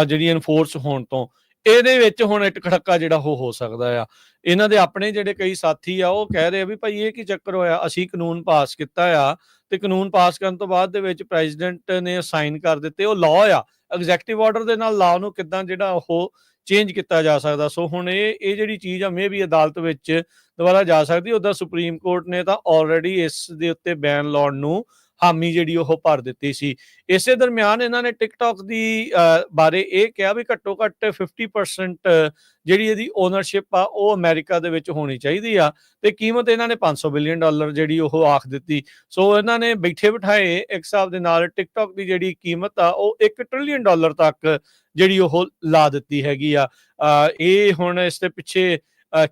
ਜਿਹੜੀ ਇਨਫੋਰਸ ਹੋਣ ਤੋਂ। ਇਹਦੇ ਵਿੱਚ ਹੁਣ ਇੱਕ ਖੜੱਕਾ ਜਿਹੜਾ ਉਹ ਹੋ ਸਕਦਾ ਆ। ਇਹਨਾਂ ਦੇ ਆਪਣੇ ਜਿਹੜੇ ਕਈ ਸਾਥੀ ਆ ਉਹ ਕਹਿ ਰਹੇ ਆ ਵੀ ਭਾਈ ਇਹ ਕੀ ਚੱਕਰ ਹੋਇਆ, ਅਸੀਂ ਕਾਨੂੰਨ ਪਾਸ ਕੀਤਾ ਆ ਤੇ ਕਾਨੂੰਨ ਪਾਸ ਕਰਨ ਤੋਂ ਬਾਅਦ ਦੇ ਵਿੱਚ ਪ੍ਰੈਜ਼ੀਡੈਂਟ ਨੇ ਸਾਈਨ ਕਰ ਦਿੱਤੇ, ਉਹ ਲਾਅ ਆ, ਐਗਜ਼ੈਕਟਿਵ ਆਰਡਰ ਦੇ ਨਾਲ ਲਾਅ ਨੂੰ ਕਿੱਦਾਂ ਜਿਹੜਾ ਉਹ ਚੇਂਜ ਕੀਤਾ ਜਾ ਸਕਦਾ। ਸੋ ਹੁਣ ਇਹ ਜਿਹੜੀ ਚੀਜ਼ ਆ ਮੇ ਵੀ ਅਦਾਲਤ ਵਿੱਚ ਦੁਬਾਰਾ ਜਾ ਸਕਦੀ। ਉੱਦਾਂ ਸੁਪਰੀਮ ਕੋਰਟ ਨੇ ਤਾਂ ਆਲਰੇਡੀ ਇਸ ਦੇ ਉੱਤੇ ਬੈਨ ਲਾਉਣ ਨੂੰ ਹਾਮੀ ਜਿਹੜੀ ਉਹ ਭਰ ਦਿੱਤੀ ਸੀ। ਇਸੇ ਦਰਮਿਆਨ ਇਹਨਾਂ ਨੇ ਟਿਕਟੌਕ ਦੀ ਬਾਰੇ ਇਹ ਕਿਹਾ ਵੀ ਘੱਟੋ ਘੱਟ 50% ਜਿਹੜੀ ਇਹਦੀ ਓਨਰਸ਼ਿਪ ਆ ਉਹ ਅਮਰੀਕਾ ਦੇ ਵਿੱਚ ਹੋਣੀ ਚਾਹੀਦੀ ਆ, ਤੇ ਕੀਮਤ ਇਹਨਾਂ ਨੇ $500 ਬਿਲੀਅਨ ਜਿਹੜੀ ਉਹ ਆਖ ਦਿੱਤੀ। ਸੋ ਇਹਨਾਂ ਨੇ ਬੈਠੇ ਬਿਠਾਏ ਇੱਕ ਹਿਸਾਬ ਦੇ ਨਾਲ ਟਿਕਟੌਕ ਦੀ ਜਿਹੜੀ ਕੀਮਤ ਆ ਉਹ $1 ਟ੍ਰਿਲੀਅਨ ਤੱਕ ਜਿਹੜੀ ਉਹ ਲਾ ਦਿੱਤੀ ਹੈਗੀ ਆ। ਇਹ ਹੁਣ ਇਸ ਦੇ ਪਿੱਛੇ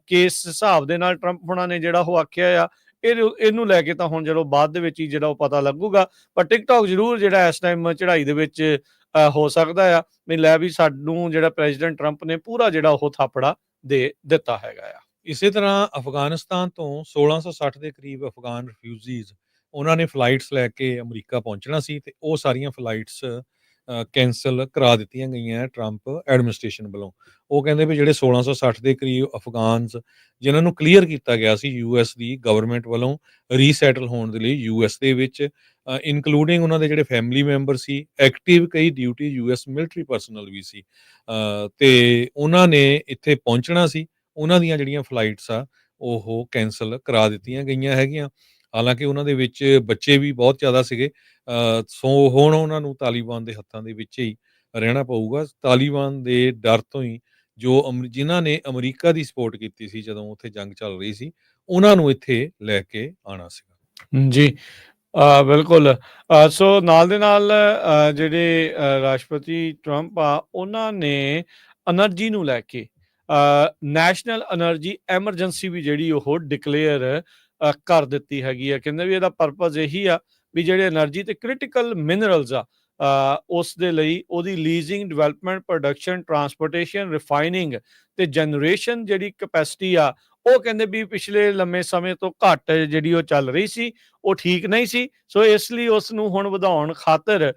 ਕੇਸ ਹਿਸਾਬ ਦੇ ਨਾਲ ਟਰੰਪ ਹੁਣਾਂ ਨੇ ਜਿਹੜਾ ਉਹ ਆਖਿਆ ਆ, ਇਹਨੂੰ ਲੈ ਕੇ ਤਾਂ ਹੁਣ ਜਦੋਂ ਬਾਅਦ ਦੇ ਵਿੱਚ ਹੀ ਜਿਹੜਾ ਉਹ ਪਤਾ ਲੱਗੂਗਾ। ਪਰ ਟਿਕਟੌਕ ਜ਼ਰੂਰ ਜਿਹੜਾ ਇਸ ਟਾਈਮ ਚੜ੍ਹਾਈ ਦੇ ਵਿੱਚ ਹੋ ਸਕਦਾ ਆ ਵੀ ਲੈ ਵੀ ਸਾਨੂੰ ਜਿਹੜਾ ਪ੍ਰੈਜ਼ੀਡੈਂਟ ਟਰੰਪ ਨੇ ਪੂਰਾ ਜਿਹੜਾ ਉਹ ਥਾਪੜਾ ਦੇ ਦਿੱਤਾ ਹੈਗਾ ਆ। ਇਸੇ ਤਰ੍ਹਾਂ ਅਫਗਾਨਿਸਤਾਨ ਤੋਂ 1660 ਦੇ ਕਰੀਬ ਅਫਗਾਨ ਰਿਫਿਊਜੀਜ਼ ਉਹਨਾਂ ਨੇ ਫਲਾਈਟਸ ਲੈ ਕੇ ਅਮਰੀਕਾ ਪਹੁੰਚਣਾ ਸੀ, ਤੇ ਉਹ ਸਾਰੀਆਂ ਫਲਾਈਟਸ ਕੈਂਸਲ ਕਰਾ ਦਿੱਤੀਆਂ ਗਈਆਂ ਟਰੰਪ ਐਡਮਿਨਿਸਟ੍ਰੇਸ਼ਨ ਵੱਲੋਂ। ਉਹ ਕਹਿੰਦੇ ਵੀ ਜਿਹੜੇ 1660 ਦੇ ਕਰੀਬ ਅਫਗਾਨਸ ਜਿਨ੍ਹਾਂ ਨੂੰ ਕਲੀਅਰ ਕੀਤਾ ਗਿਆ ਸੀ ਯੂਐਸ ਦੀ ਗਵਰਨਮੈਂਟ ਵੱਲੋਂ ਰੀਸੈਟਲ ਹੋਣ ਦੇ ਲਈ ਯੂਐਸ ਦੇ ਵਿੱਚ, ਇਨਕਲੂਡਿੰਗ ਉਹਨਾਂ ਦੇ ਜਿਹੜੇ ਫੈਮਿਲੀ ਮੈਂਬਰ ਸੀ, ਐਕਟਿਵ ਕਈ ਡਿਊਟੀ ਯੂਐਸ ਮਿਲਟਰੀ ਪਰਸਨਲ ਵੀ ਸੀ, ਤੇ ਉਹਨਾਂ ਨੇ ਇੱਥੇ ਪਹੁੰਚਣਾ ਸੀ। ਉਹਨਾਂ ਦੀਆਂ ਜਿਹੜੀਆਂ ਫਲਾਈਟਸ ਆ ਉਹ ਕੈਂਸਲ ਕਰਾ ਦਿੱਤੀਆਂ ਗਈਆਂ ਹੈਗੀਆਂ। ਹਾਲਾਂਕਿ ਉਹਨਾਂ ਦੇ ਵਿੱਚ ਬੱਚੇ ਵੀ ਬਹੁਤ ਜ਼ਿਆਦਾ ਸੀਗੇ। ਸੋ ਹੁਣ ਉਹਨਾਂ ਨੂੰ ਤਾਲੀਬਾਨ ਦੇ ਹੱਥਾਂ ਦੇ ਵਿੱਚ ਹੀ ਰਹਿਣਾ ਪਊਗਾ। ਤਾਲੀਬਾਨ ਦੇ ਡਰ ਤੋਂ ਹੀ ਜੋ ਜਿਨ੍ਹਾਂ ਨੇ ਅਮਰੀਕਾ ਦੀ ਸਪੋਰਟ ਕੀਤੀ ਸੀ ਜਦੋਂ ਉੱਥੇ ਜੰਗ ਚੱਲ ਰਹੀ ਸੀ, ਉਹਨਾਂ ਨੂੰ ਇੱਥੇ ਲੈ ਕੇ ਆਉਣਾ ਸੀਗਾ। ਜੀ ਬਿਲਕੁਲ। ਸੋ ਨਾਲ ਦੇ ਨਾਲ ਜਿਹੜੇ ਰਾਸ਼ਟਰਪਤੀ ਟਰੰਪ ਆ ਉਹਨਾਂ ਨੇ ਐਨਰਜੀ ਨੂੰ ਲੈ ਕੇ ਨੈਸ਼ਨਲ ਐਨਰਜੀ ਐਮਰਜੈਂਸੀ ਵੀ ਜਿਹੜੀ ਉਹ ਡਿਕਲੇਅਰ ਕਰ ਦਿੱਤੀ ਹੈਗੀ ਆ। ਕਹਿੰਦੇ ਵੀ ਇਹਦਾ ਪਰਪਸ ਇਹੀ ਆ ਵੀ ਜਿਹੜੇ ਐਨਰਜੀ ਤੇ ਕ੍ਰਿਟੀਕਲ ਮਿਨਰਲਸ ਆ ਉਸ ਦੇ ਲਈ ਉਹਦੀ leasing, development, production, transportation, refining ਤੇ ਜਨਰੇਸ਼ਨ ਜਿਹੜੀ ਕਪੈਸਿਟੀ ਆ ਉਹ ਕਹਿੰਦੇ ਵੀ ਪਿਛਲੇ ਲੰਮੇ ਸਮੇਂ ਤੋਂ ਘੱਟ ਜਿਹੜੀ ਉਹ ਚੱਲ ਰਹੀ ਸੀ, ਉਹ ਠੀਕ ਨਹੀਂ ਸੀ। ਸੋ ਇਸ ਲਈ ਉਸ ਨੂੰ ਹੁਣ ਵਧਾਉਣ ਖਾਤਰ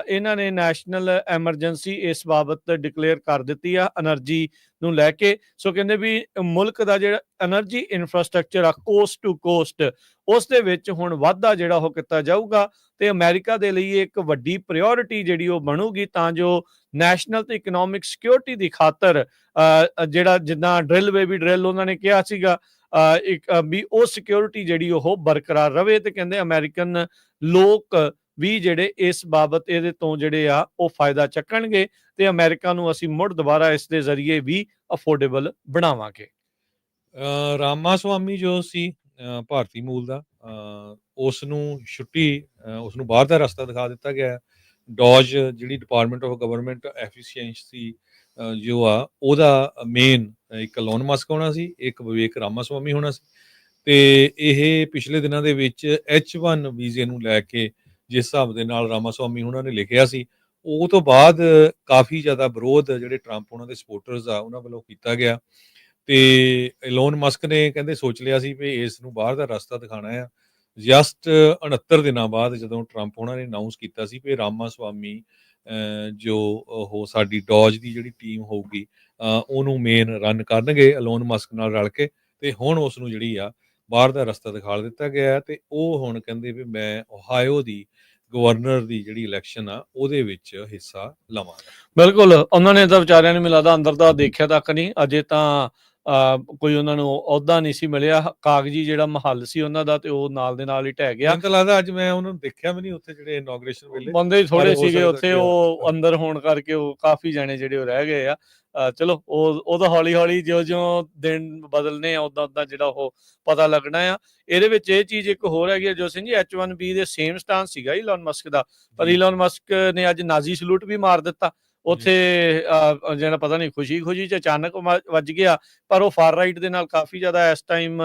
ਇਹਨਾਂ ਨੇ ਨੈਸ਼ਨਲ ਐਮਰਜੈਂਸੀ ਇਸ ਬਾਬਤ ਡਿਕਲੇਅਰ ਕਰ ਦਿੱਤੀ ਆ એનર્ਜੀ ਨੂੰ ਲੈ ਕੇ। ਸੋ ਕਹਿੰਦੇ ਵੀ ਮੁਲਕ ਦਾ ਜਿਹੜਾ એનર્ਜੀ ਇਨਫਰਾਸਟ੍ਰਕਚਰ ਆ ਕੋਸਟ ਟੂ ਕੋਸਟ, ਉਸ ਦੇ ਵਿੱਚ ਹੁਣ ਵਾਧਾ ਜਿਹੜਾ ਉਹ ਕੀਤਾ ਜਾਊਗਾ ਤੇ ਅਮਰੀਕਾ ਦੇ ਲਈ ਇੱਕ ਵੱਡੀ ਪ੍ਰਾਇਓਰਿਟੀ ਜਿਹੜੀ ਉਹ ਬਣੂਗੀ, ਤਾਂ ਜੋ ਨੈਸ਼ਨਲ ਤੇ ਇਕਨੋਮਿਕ ਸਿਕਿਉਰਿਟੀ ਦੀ ਖਾਤਰ ਜਿਹੜਾ ਜਿੱਦਾਂ ਡਰਿਲ ਬੇਬੀ ਡਰਿਲ ਉਹਨਾਂ ਨੇ ਕਿਹਾ ਸੀਗਾ ਵੀ ਉਹ ਸਿਕਿਉਰਿਟੀ ਜਿਹੜੀ ਉਹ ਬਰਕਰਾਰ ਰਵੇ। ਤੇ ਕਹਿੰਦੇ ਅਮਰੀਕਨ ਲੋਕ ਵੀ ਜਿਹੜੇ ਇਸ ਬਾਬਤ ਇਹਦੇ ਤੋਂ ਜਿਹੜੇ ਆ ਉਹ ਫਾਇਦਾ ਚੱਕਣਗੇ ਤੇ ਅਮਰੀਕਾ ਨੂੰ ਅਸੀਂ ਮੁੜ ਦੁਬਾਰਾ ਇਸ ਦੇ ਜ਼ਰੀਏ ਵੀ ਅਫੋਰਡੇਬਲ ਬਣਾਵਾਂਗੇ। ਰਾਮਾ ਸਵਾਮੀ ਜੋ ਸੀ ਭਾਰਤੀ ਮੂਲ ਦਾ, ਉਸ ਨੂੰ ਛੁੱਟੀ, ਉਸ ਨੂੰ ਬਾਹਰ ਦਾ ਰਸਤਾ ਦਿਖਾ ਦਿੱਤਾ ਗਿਆ। ਡੋਜ ਜਿਹੜੀ ਡਿਪਾਰਟਮੈਂਟ ਆਫ ਗਵਰਨਮੈਂਟ ਐਫੀਸ਼ੀਐਂਸੀ ਜੋ ਆ ਉਹਦਾ ਮੇਨ ਇੱਕ ਐਲੋਨ ਮਸਕ ਹੋਣਾ ਸੀ, ਇੱਕ ਵਿਵੇਕ ਰਾਮਾ ਸਵਾਮੀ ਹੋਣਾ ਸੀ। ਤੇ ਇਹ ਪਿਛਲੇ ਦਿਨਾਂ ਦੇ ਵਿੱਚ H1 ਵੀਜ਼ੇ ਨੂੰ ਲੈ ਕੇ ਜਿਸ ਹਿਸਾਬ ਦੇ ਨਾਲ ਰਾਮਾ ਸਵਾਮੀ ਉਹਨਾਂ ਨੇ ਲਿਖਿਆ ਸੀ, ਉਹ ਤੋਂ ਬਾਅਦ ਕਾਫੀ ਜ਼ਿਆਦਾ ਵਿਰੋਧ ਜਿਹੜੇ ਟਰੰਪ ਉਹਨਾਂ ਦੇ ਸਪੋਰਟਰਸ ਆ ਉਹਨਾਂ ਵੱਲੋਂ ਕੀਤਾ ਗਿਆ। ਤੇ ਐਲੋਨ ਮਸਕ ਨੇ ਕਹਿੰਦੇ ਸੋਚ ਲਿਆ ਸੀ ਵੀ ਇਸ ਨੂੰ ਬਾਹਰ ਦਾ ਰਸਤਾ ਦਿਖਾਣਾ ਆ। ਜਸਟ 69 ਦਿਨਾਂ ਬਾਅਦ ਜਦੋਂ ਟਰੰਪ ਉਹਨਾਂ ਨੇ ਅਨਾਊਂਸ ਕੀਤਾ ਸੀ ਵੀ ਰਾਮਾ ਸਵਾਮੀ ਜੋ ਉਹ ਸਾਡੀ ਡੋਜ ਦੀ ਜਿਹੜੀ ਟੀਮ ਹੋਊਗੀ ਉਹਨੂੰ ਮੇਨ ਰਨ ਕਰਨਗੇ ਐਲੋਨ ਮਸਕ ਨਾਲ ਰਲ ਕੇ, ਤੇ ਹੁਣ ਉਸ ਨੂੰ ਜਿਹੜੀ ਆ ਬਾਹਰ ਦਾ ਰਸਤਾ ਦਿਖਾ ਦਿੱਤਾ ਗਿਆ। ਤੇ ਉਹ ਹੁਣ ਕਹਿੰਦੇ ਵੀ ਮੈਂ ਓਹਾਇਓ ਦੀ ਗਵਰਨਰ ਦੀ ਜਿਹੜੀ ਇਲੈਕਸ਼ਨ ਆ ਉਹਦੇ ਵਿੱਚ ਹਿੱਸਾ ਲਵਾਂਗਾ। ਬਿਲਕੁਲ, ਉਹਨਾਂ ਨੇ ਤਾਂ ਵਿਚਾਰਿਆਂ ਨੂੰ ਮਿਲਦਾ ਅੰਦਰ ਦਾ ਦੇਖਿਆ ਤੱਕ ਨਹੀਂ, ਅਜੇ ਤਾਂ ਕੋਈ ਉਹਨਾਂ ਨੂੰ ਅਹੁਦਾ ਨਹੀਂ ਸੀ ਮਿਲਿਆ। ਕਾਗਜ਼ੀ ਜਿਹੜਾ ਮਹੱਲ ਸੀ ਉਹਨਾਂ ਦਾ ਤੇ ਉਹ ਨਾਲ ਦੇ ਨਾਲ ਹੀ ਢਹਿ ਗਿਆ। ਮੈਨੂੰ ਤਾਂ ਲੱਗਦਾ ਅੱਜ ਮੈਂ ਉਹਨਾਂ ਨੂੰ ਦੇਖਿਆ ਵੀ ਨਹੀਂ ਉੱਥੇ, ਜਿਹੜੇ ਇਨੋਗ੍ਰੇਸ਼ਨ ਵੇਲੇ ਬੰਦੇ ਥੋੜੇ ਸੀਗੇ ਉੱਥੇ, ਉਹ ਅੰਦਰ ਹੋਣ ਕਰਕੇ ਉਹ ਕਾਫੀ ਜਾਣੇ ਜਿਹੜੇ ਉਹ ਰਹਿ ਗਏ ਆ। ਚਲੋ ਉਹ ਤਾਂ ਹੌਲੀ ਹੌਲੀ ਜਿਉਂ ਦਿਨ ਬਦਲਨੇ ਆ ਉਦਾਂ ਜਿਹੜਾ ਉਹ ਪਤਾ ਲੱਗਣਾ ਆ। ਇਹਦੇ ਵਿੱਚ ਇਹ ਚੀਜ਼ ਇੱਕ ਹੋਰ ਹੈਗੀ ਜੋ ਸਿੰਘ ਜੀ, H1B ਦੇ ਸੇਮ ਸਟਾਂਸ ਸੀਗਾ ਇਲਨ ਮਸਕ ਦਾ, ਪਰ ਇਲਨ ਮਸਕ ਨੇ ਅੱਜ ਨਾਜ਼ੀ ਸਲੂਟ ਵੀ ਮਾਰ ਦਿੱਤਾ ਉੱਥੇ। ਜਿਹੜਾ ਪਤਾ ਨਹੀਂ ਖੁਸ਼ੀ ਚ ਅਚਾਨਕ ਵੱਜ ਗਿਆ, ਪਰ ਉਹ ਫਾਰ ਰਾਈਟ ਦੇ ਨਾਲ ਕਾਫੀ ਜ਼ਿਆਦਾ ਇਸ ਟਾਈਮ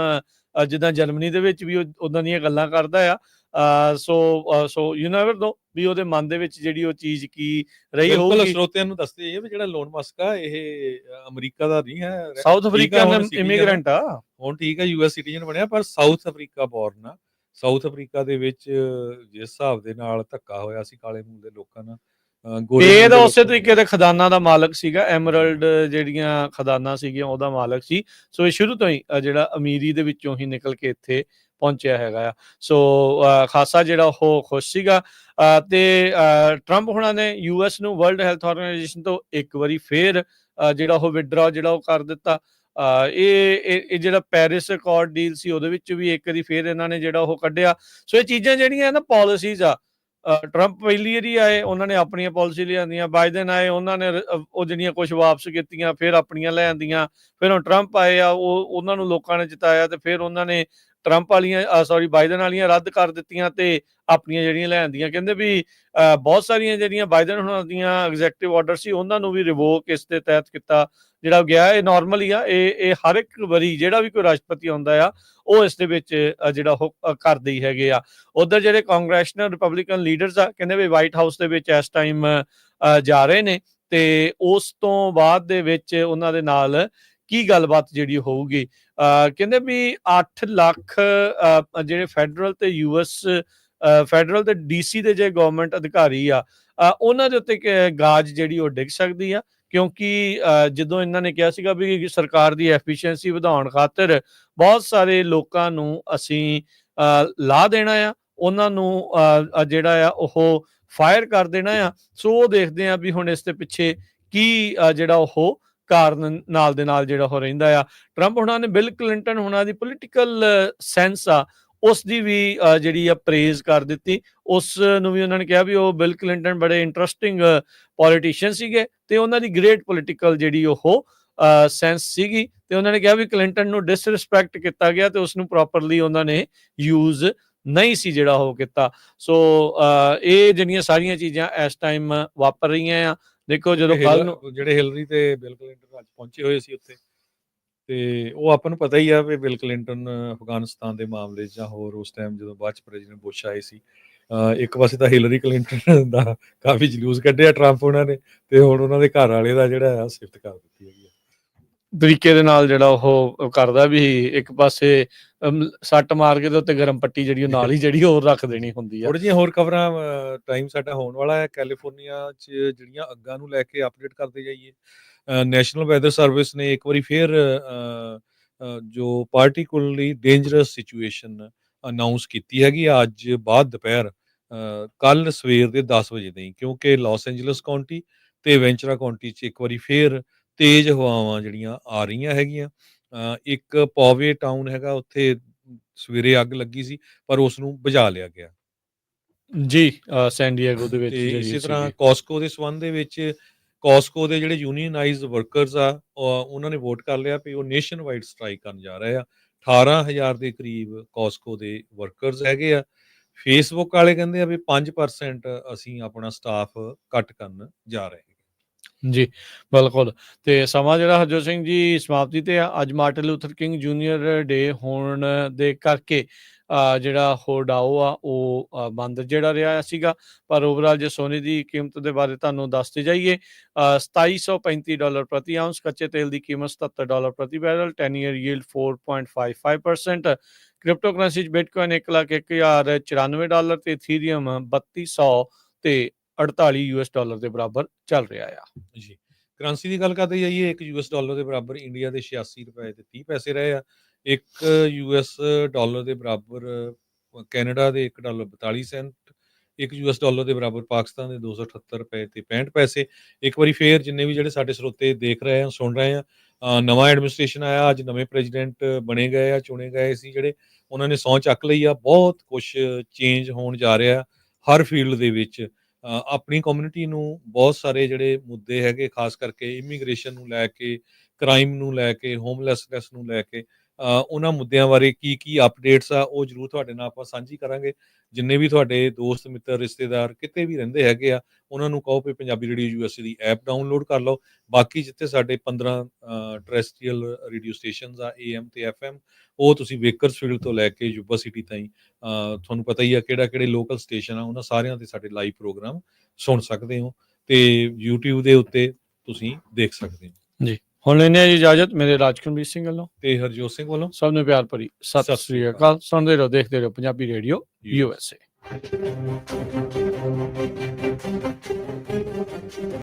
ਜਿੱਦਾਂ ਜਰਮਨੀ ਦੇ ਵਿੱਚ ਵੀ ਉਦਾਂ ਦੀਆਂ ਗੱਲਾਂ ਕਰਦਾ ਆ। ਸੋ ਯੂ ਨੈਵਰ ਨੋ ਵੀ ਉਹਦੇ ਮਨ ਦੇ ਵਿੱਚ ਜਿਹੜੀ ਉਹ ਚੀਜ਼ ਕੀ ਰਹੀ ਹੋਊਗੀ। ਸਰੋਤਿਆਂ ਨੂੰ ਦੱਸਦੇ ਜਾਈਏ ਵੀ ਜਿਹੜਾ ਐਲੋਨ ਮਸਕ ਆ ਇਹ ਅਮਰੀਕਾ ਦਾ ਨਹੀਂ ਹੈ, ਸਾਊਥ ਅਫਰੀਕਨ ਇਮੀਗ੍ਰੈਂਟ ਆ। ਹੁਣ ਠੀਕ ਹੈ US ਸਿਟੀਜ਼ਨ ਬਣਿਆ, ਪਰ ਸਾਊਥ ਅਫਰੀਕਾ ਬੋਰਨ ਆ। ਸਾਊਥ ਅਫਰੀਕਾ ਦੇ ਵਿੱਚ ਜਿਸ ਹਿਸਾਬ ਦੇ ਨਾਲ ਧੱਕਾ ਹੋਇਆ ਸੀ ਕਾਲੇ ਮੂਲ ਦੇ ਲੋਕਾਂ ਨਾਲ, ਇਹ ਤਾਂ ਉਸੇ ਤਰੀਕੇ ਦੇ ਖਜ਼ਾਨਾ ਦਾ ਮਾਲਕ ਸੀਗਾ, ਐਮਰਲਡ ਜਿਹੜੀਆਂ ਖਜ਼ਾਨਾ ਸੀਗੀਆਂ ਉਹਦਾ ਮਾਲਕ ਸੀ। ਸੋ ਇਹ ਸ਼ੁਰੂ ਤੋਂ ਹੀ ਜਿਹੜਾ ਅਮੀਰੀ ਦੇ ਵਿੱਚੋਂ ਹੀ ਨਿਕਲ ਕੇ ਇੱਥੇ ਪਹੁੰਚਿਆ ਹੈਗਾ ਆ। ਸੋ ਖਾਸਾ ਜਿਹੜਾ ਉਹ ਖੁਸ਼ ਸੀਗਾ। ਤੇ ਟਰੰਪ ਹੁਣਾਂ ਨੇ US ਨੂੰ ਵਰਲਡ ਹੈਲਥ ਆਰਗੇਨਾਈਜੇਸ਼ਨ ਤੋਂ ਇੱਕ ਵਾਰੀ ਫੇਰ ਜਿਹੜਾ ਉਹ ਵਿਡਰਾ ਜਿਹੜਾ ਉਹ ਕਰ ਦਿੱਤਾ। ਇਹ ਜਿਹੜਾ ਪੈਰਿਸ ਅਕੋਰਡ ਡੀਲ ਸੀ ਉਹਦੇ ਵਿੱਚ ਵੀ ਇੱਕ ਵਾਰੀ ਫੇਰ ਇਹਨਾਂ ਨੇ ਜਿਹੜਾ ਉਹ ਕੱਢਿਆ। ਸੋ ਇਹ ਚੀਜ਼ਾਂ ਜਿਹੜੀਆਂ ਨਾ ਪਾਲਿਸੀਜ਼ ਆ, ਟਰੰਪ ਪਹਿਲੀ ਵਾਰੀ ਆਏ ਉਹਨਾਂ ਨੇ ਆਪਣੀਆਂ ਪਾਲਿਸੀ ਲਿਆਂਦੀਆਂ, ਬਾਈਡਨ ਆਏ ਉਹਨਾਂ ਨੇ ਉਹ ਜਿਹੜੀਆਂ ਕੁਝ ਵਾਪਸ ਕੀਤੀਆਂ ਫਿਰ ਆਪਣੀਆਂ ਲੈ ਆਂਦੀਆਂ, ਫਿਰ ਹੁਣ ਟਰੰਪ ਆਏ ਆ ਉਹਨਾਂ ਨੂੰ ਲੋਕਾਂ ਨੇ ਜਿਤਾਇਆ ਤੇ ਫਿਰ ਉਹਨਾਂ ਨੇ ਟਰੰਪ ਵਾਲੀਆਂ ਬਾਈਡਨ ਵਾਲੀਆਂ ਰੱਦ ਕਰ ਦਿੱਤੀਆਂ ਤੇ ਆਪਣੀਆਂ ਜਿਹੜੀਆਂ ਲੈ ਆਂਦੀਆਂ। ਕਹਿੰਦੇ ਵੀ ਬਹੁਤ ਸਾਰੀਆਂ ਜਿਹੜੀਆਂ ਬਾਈਡਨ ਹੁਣਾਂ ਦੀਆਂ ਐਗਜ਼ੈਕਟਿਵ ਆਰਡਰ ਸੀ ਉਹਨਾਂ ਨੂੰ ਵੀ ਰਿਵੋਕ ਇਸ ਦੇ ਤਹਿਤ ਕੀਤਾ ਜਿਹੜਾ ਗਿਆ। ਇਹ ਨਾਰਮਲ ਹੀ ਆ, ਇਹ ਹਰ ਇੱਕ ਵਾਰੀ ਜਿਹੜਾ ਵੀ ਕੋਈ ਰਾਸ਼ਟਰਪਤੀ ਆਉਂਦਾ ਆ ਉਹ ਇਸ ਦੇ ਵਿੱਚ ਜਿਹੜਾ ਉਹ ਕਰਦੇ ਹੀ ਹੈਗੇ ਆ। ਉਧਰ ਜਿਹੜੇ ਕਾਂਗਰੈਸ਼ਨਲ ਰਿਪਬਲਿਕਨ ਲੀਡਰਸ ਆ ਕਹਿੰਦੇ ਵੀ ਵਾਈਟ ਹਾਊਸ ਦੇ ਵਿੱਚ ਇਸ ਟਾਈਮ ਜਾ ਰਹੇ ਨੇ ਤੇ ਉਸ ਤੋਂ ਬਾਅਦ ਦੇ ਵਿੱਚ ਉਹਨਾਂ ਦੇ ਨਾਲ ਕੀ ਗੱਲਬਾਤ ਜਿਹੜੀ ਹੋਊਗੀ। ਕਹਿੰਦੇ ਵੀ 8 ਲੱਖ ਜਿਹੜੇ ਫੈਡਰਲ ਤੇ US ਫੈਡਰਲ ਤੇ DC ਦੇ ਜੇ ਗਵਰਨਮੈਂਟ ਅਧਿਕਾਰੀ ਆ ਉਹਨਾਂ ਦੇ ਉੱਤੇ ਗਾਜ ਜਿਹੜੀ ਉਹ ਡਿੱਗ ਸਕਦੀ ਆ, ਕਿਉਂਕਿ ਜਦੋਂ ਇਹਨਾਂ ਨੇ ਕਿਹਾ ਸੀਗਾ ਵੀ ਸਰਕਾਰ ਦੀ ਐਫੀਸ਼ੀਐਂਸੀ ਵਧਾਉਣ ਖਾਤਰ ਬਹੁਤ ਸਾਰੇ ਲੋਕਾਂ ਨੂੰ ਅਸੀਂ ਲਾ ਦੇਣਾ ਆ, ਉਹਨਾਂ ਨੂੰ ਜਿਹੜਾ ਆ ਉਹ ਫਾਇਰ ਕਰ ਦੇਣਾ ਆ। ਸੋ ਉਹ ਦੇਖਦੇ ਆ ਵੀ ਹੁਣ ਇਸ ਦੇ ਪਿੱਛੇ ਕੀ ਜਿਹੜਾ ਉਹ ਕਾਰਨ ਨਾਲ ਦੇ ਨਾਲ ਜਿਹੜਾ ਉਹ ਰਹਿੰਦਾ ਆ। ਟਰੰਪ ਹੁਣਾਂ ਨੇ ਬਿਲ ਕਲਿੰਟਨ ਹੁਣਾਂ ਦੀ ਪੋਲੀਟੀਕਲ ਸੈਂਸ ਆ ਉਸ ਦੀ ਵੀ ਜਿਹੜੀ ਆ ਪ੍ਰੇਜ਼ ਕਰ ਦਿੱਤੀ। ਉਸ ਨੂੰ ਵੀ ਉਹਨਾਂ ਨੇ ਕਿਹਾ ਵੀ ਉਹ ਬਿਲ ਕਲਿੰਟਨ ਬੜੇ ਇੰਟਰਸਟਿੰਗ ਪੋਲੀਟੀਸ਼ੀਅਨ ਸੀਗੇ ਤੇ ਉਹਨਾਂ ਦੀ ਗ੍ਰੇਟ ਪੋਲੀਟੀਕਲ ਜਿਹੜੀ ਉਹ ਸੈਂਸ ਸੀਗੀ, ਤੇ ਉਹਨਾਂ ਨੇ ਕਿਹਾ ਵੀ ਕਲਿੰਟਨ ਨੂੰ ਡਿਸਰਿਸਪੈਕਟ ਕੀਤਾ ਗਿਆ ਤੇ ਉਸ ਨੂੰ ਪ੍ਰੋਪਰਲੀ ਉਹਨਾਂ ਨੇ ਯੂਜ਼ ਨਹੀਂ ਸੀ ਜਿਹੜਾ ਉਹ ਕੀਤਾ। ਸੋ ਇਹ ਜਿਹੜੀਆਂ ਸਾਰੀਆਂ ਚੀਜ਼ਾਂ ਇਸ ਟਾਈਮ ਵਾਪਰ ਰਹੀਆਂ ਆ। ਦੇਖੋ ਜਦੋਂ ਕੱਲ ਨੂੰ ਜਿਹੜੇ ਹਿਲਰੀ ਤੇ ਬਿਲ ਕਲਿੰਟਨ ਅੱਜ ਪਹੁੰਚੇ ਹੋਏ ਸੀ ਉੱਥੇ, ਤੇ ਉਹ ਆਪਾਂ ਨੂੰ ਪਤਾ ਹੀ ਆ ਵੀ ਬਿਲ ਕਲਿੰਟਨ ਅਫਗਾਨਿਸਤਾਨ ਦੇ ਮਾਮਲੇ ਜਾਂ ਹੋਰ ਉਸ ਟਾਈਮ ਜਦੋਂ ਬਾਅਦ ਚ ਪ੍ਰੈਜ਼ੀਡੈਂਟ ਬੁਸ਼ ਆਏ ਸੀ, ਇੱਕ ਪਾਸੇ ਤਾਂ ਹਿਲਰੀ ਕਲਿੰਟਨ ਦਾ ਕਾਫੀ ਜਲੂਸ ਕੱਢਿਆ ਟਰੰਪ ਉਹਨਾਂ ਨੇ, ਤੇ ਹੁਣ ਉਹਨਾਂ ਦੇ ਘਰ ਵਾਲੇ ਦਾ ਜਿਹੜਾ ਆ ਸਿਫਤ ਕਰ ਦਿੱਤੀ ਹੈਗੀ। ਤਰੀਕੇ ਦੇ ਨਾਲ ਜਿਹੜਾ ਉਹ ਕਰਦਾ ਵੀ ਇੱਕ ਪਾਸੇ ਸੱਟ ਮਾਰ ਕੇ ਤੇ ਉੱਤੇ ਗਰਮ ਪੱਟੀ ਜਿਹੜੀ ਉਹ ਨਾਲ ਹੀ ਜਿਹੜੀ ਹੋਰ ਰੱਖ ਦੇਣੀ ਹੁੰਦੀ ਆ। ਥੋੜ੍ਹੀਆਂ ਜਿਹੀਆਂ ਹੋਰ ਖਬਰਾਂ, ਟਾਈਮ ਸਾਡਾ ਹੋਣ ਵਾਲਾ ਹੈ। ਕੈਲੀਫੋਰਨੀਆ 'ਚ ਜਿਹੜੀਆਂ ਅੱਗਾਂ ਨੂੰ ਲੈ ਕੇ ਅਪਡੇਟ ਕਰਦੇ ਜਾਈਏ। ਨੈਸ਼ਨਲ ਵੈਦਰ ਸਰਵਿਸ ਨੇ ਇੱਕ ਵਾਰੀ ਫਿਰ ਜੋ ਪਾਰਟੀਕੂਲਰਲੀ ਡੇਂਜਰਸ ਸਿਚੁਏਸ਼ਨ ਅਨਾਉਂਸ ਕੀਤੀ ਹੈਗੀ ਆ ਅੱਜ ਬਾਅਦ ਦੁਪਹਿਰ, ਕੱਲ ਸਵੇਰ ਦੇ 10 ਵਜੇ ਤਾਈਂ, ਕਿਉਂਕਿ ਲਾਸ ਐਂਜਲਸ ਕਾਉਂਟੀ ਤੇ ਵੈਂਚਰਾ ਕਾਉਂਟੀ 'ਚ ਇੱਕ ਵਾਰੀ ਫਿਰ ਤੇਜ਼ ਹਵਾਵਾਂ ਜਿਹੜੀਆਂ ਆ ਰਹੀਆਂ ਹੈਗੀਆਂ। ਇੱਕ ਪੋਵੇ ਟਾਊਨ ਹੈਗਾ, ਉੱਥੇ ਸਵੇਰੇ ਅੱਗ ਲੱਗੀ ਸੀ ਪਰ ਉਸ ਨੂੰ ਬੁਝਾ ਲਿਆ ਗਿਆ। ਜੀ, ਸੈਨ ਡਿਏਗੋ ਦੇ ਵਿੱਚ ਤੇ ਜਿਹੜੀ ਇਸੇ ਤਰ੍ਹਾਂ ਸੀਗੀ। ਕਾਸਕੋ ਦੇ ਸੰਬੰਧ ਦੇ ਵਿੱਚ ਕਾਸਕੋ ਦੇ ਜਿਹੜੇ ਯੂਨੀਅਨਾਈਜ਼ਡ ਵਰਕਰਸ ਆ, ਉਹਨਾਂ ਨੇ ਵੋਟ ਕਰ ਲਿਆ ਵੀ ਉਹ ਨੇਸ਼ਨ ਵਾਈਡ ਸਟ੍ਰਾਈਕ ਕਰਨ ਜਾ ਰਹੇ ਆ। 18,000 ਦੇ ਕਰੀਬ ਕਾਸਕੋ ਦੇ ਵਰਕਰਸ ਹੈਗੇ ਆ। ਫੇਸਬੁੱਕ ਵਾਲੇ ਕਹਿੰਦੇ ਆ ਵੀ 5% ਅਸੀਂ ਆਪਣਾ ਸਟਾਫ ਕੱਟ ਕਰਨ ਜਾ ਰਹੇ ਹਾਂ। ਜੀ, ਬਿਲਕੁਲ। ਤੇ ਸਮਾਂ ਜਿਹੜਾ ਹਰਜੋਤ ਸਿੰਘ ਜੀ ਸਮਾਪਤੀ ਤੇ ਆ। ਅੱਜ ਮਾਰਟਨ ਲੂਥਰ ਕਿੰਗ ਜੂਨੀਅਰ ਡੇ ਹੋਣ ਦੇ ਕਰਕੇ ਜਿਹੜਾ ਉਹ ਡਾਓ ਆ ਉਹ ਬੰਦ ਜਿਹੜਾ ਰਿਹਾ ਸੀਗਾ। ਪਰ ਓਵਰਆਲ ਜੇ ਸੋਨੇ ਦੀ ਕੀਮਤ ਦੇ ਬਾਰੇ ਤੁਹਾਨੂੰ ਦੱਸਦੇ ਜਾਈਏ, $2735 ਪ੍ਰਤੀ ਆਉਂਸ, ਕੱਚੇ ਤੇਲ ਦੀ ਕੀਮਤ $77 ਪ੍ਰਤੀ barrel, 10 year yield 4.55%, crypto currency 'ਚ ਬਿਟਕੋਇਨ $1,01,094 ਤੇ ਇਥੀਰੀਅਮ 3200 ਤੇ $48 ਦੇ ਬਰਾਬਰ ਚੱਲ ਰਿਹਾ ਆ। ਜੀ, ਕਰੰਸੀ ਦੀ ਗੱਲ ਕਰਦੇ ਜਾਈਏ, ਇੱਕ $1 ਦੇ ਬਰਾਬਰ ਇੰਡੀਆ ਦੇ 86 ਰੁਪਏ ਤੇ 30 ਪੈਸੇ ਰਹੇ ਆ। ਇੱਕ $1 ਦੇ ਬਰਾਬਰ ਕੈਨੇਡਾ ਦੇ $1.42, ਇੱਕ $1 ਦੇ ਬਰਾਬਰ ਪਾਕਿਸਤਾਨ ਦੇ 278 ਰੁਪਏ ਤੇ 65 ਪੈਸੇ। ਇੱਕ ਵਾਰੀ ਫੇਰ ਜਿੰਨੇ ਵੀ ਜਿਹੜੇ ਸਾਡੇ ਸਰੋਤੇ ਦੇਖ ਰਹੇ ਆ, ਸੁਣ ਰਹੇ ਆ, ਨਵਾਂ ਐਡਮਿਨਿਸਟ੍ਰੇਸ਼ਨ ਆਇਆ, ਅੱਜ ਨਵੇਂ ਪ੍ਰੈਜ਼ੀਡੈਂਟ ਬਣੇ ਗਏ ਆ, ਚੁਣੇ ਗਏ ਸੀ ਜਿਹੜੇ, ਉਹਨਾਂ ਨੇ ਸਹੁੰ ਚੱਕ ਲਈ ਆ। ਬਹੁਤ ਕੁਛ ਚੇਂਜ ਹੋਣ ਜਾ ਰਿਹਾ ਹਰ ਫੀਲਡ ਦੇ ਵਿੱਚ। ਆਪਣੀ ਕਮਿਊਨਿਟੀ ਨੂੰ ਬਹੁਤ ਸਾਰੇ ਜਿਹੜੇ ਮੁੱਦੇ ਹੈਗੇ, ਖਾਸ ਕਰਕੇ ਇਮੀਗ੍ਰੇਸ਼ਨ ਨੂੰ ਲੈ ਕੇ, ਕ੍ਰਾਈਮ ਨੂੰ ਲੈ ਕੇ, ਹੋਮਲੈਸਨੈਸ ਨੂੰ ਲੈ ਕੇ, ਉਹਨਾਂ ਮੁੱਦਿਆਂ ਬਾਰੇ ਕੀ ਅਪਡੇਟਸ ਆ ਉਹ ਜ਼ਰੂਰ ਤੁਹਾਡੇ ਨਾਲ ਆਪਾਂ ਸਾਂਝੀ ਕਰਾਂਗੇ। ਜਿੰਨੇ ਵੀ ਤੁਹਾਡੇ ਦੋਸਤ ਮਿੱਤਰ ਰਿਸ਼ਤੇਦਾਰ ਕਿਤੇ ਵੀ ਰਹਿੰਦੇ ਹੈਗੇ ਆ, ਉਹਨਾਂ ਨੂੰ ਕਹੋ ਵੀ ਪੰਜਾਬੀ ਰੇਡੀਓ USA ਦੀ ਐਪ ਡਾਊਨਲੋਡ ਕਰ ਲਓ। ਬਾਕੀ ਜਿੱਥੇ ਸਾਡੇ 15 ਟਰੈਸਟਰੀਅਲ ਰੇਡੀਓ ਸਟੇਸ਼ਨਸ ਆ, AM ਤੇ FM, ਉਹ ਤੁਸੀਂ ਵੇਕਰਸਫੀਲਡ ਤੋਂ ਲੈ ਕੇ ਯੂਬਾ ਸਿਟੀ ਤਾਈਂ, ਤੁਹਾਨੂੰ ਪਤਾ ਹੀ ਆ ਕਿਹੜੇ ਲੋਕਲ ਸਟੇਸ਼ਨ ਆ, ਉਹਨਾਂ ਸਾਰਿਆਂ ਤੇ ਸਾਡੇ ਲਾਈਵ ਪ੍ਰੋਗਰਾਮ ਸੁਣ ਸਕਦੇ ਹੋ ਤੇ YouTube ਦੇ ਉੱਤੇ ਤੁਸੀਂ ਦੇਖ ਸਕਦੇ ਹੋ। ਜੀ, ਹੁਣ ਲੈਂਦੇ ਹਾਂ ਜੀ ਇਜਾਜ਼ਤ। ਮੇਰੇ ਰਾਜਕੁਲਬੀਰ ਸਿੰਘ ਵੱਲੋਂ ਤੇ ਹਰਜੋਤ ਸਿੰਘ ਵੱਲੋਂ ਸਭ ਨੂੰ ਪਿਆਰ ਭਰੀ ਸਤਿ ਸ੍ਰੀ ਅਕਾਲ। ਸੁਣਦੇ ਰਹੋ, ਦੇਖਦੇ ਰਹੋ ਪੰਜਾਬੀ ਰੇਡੀਓ USA।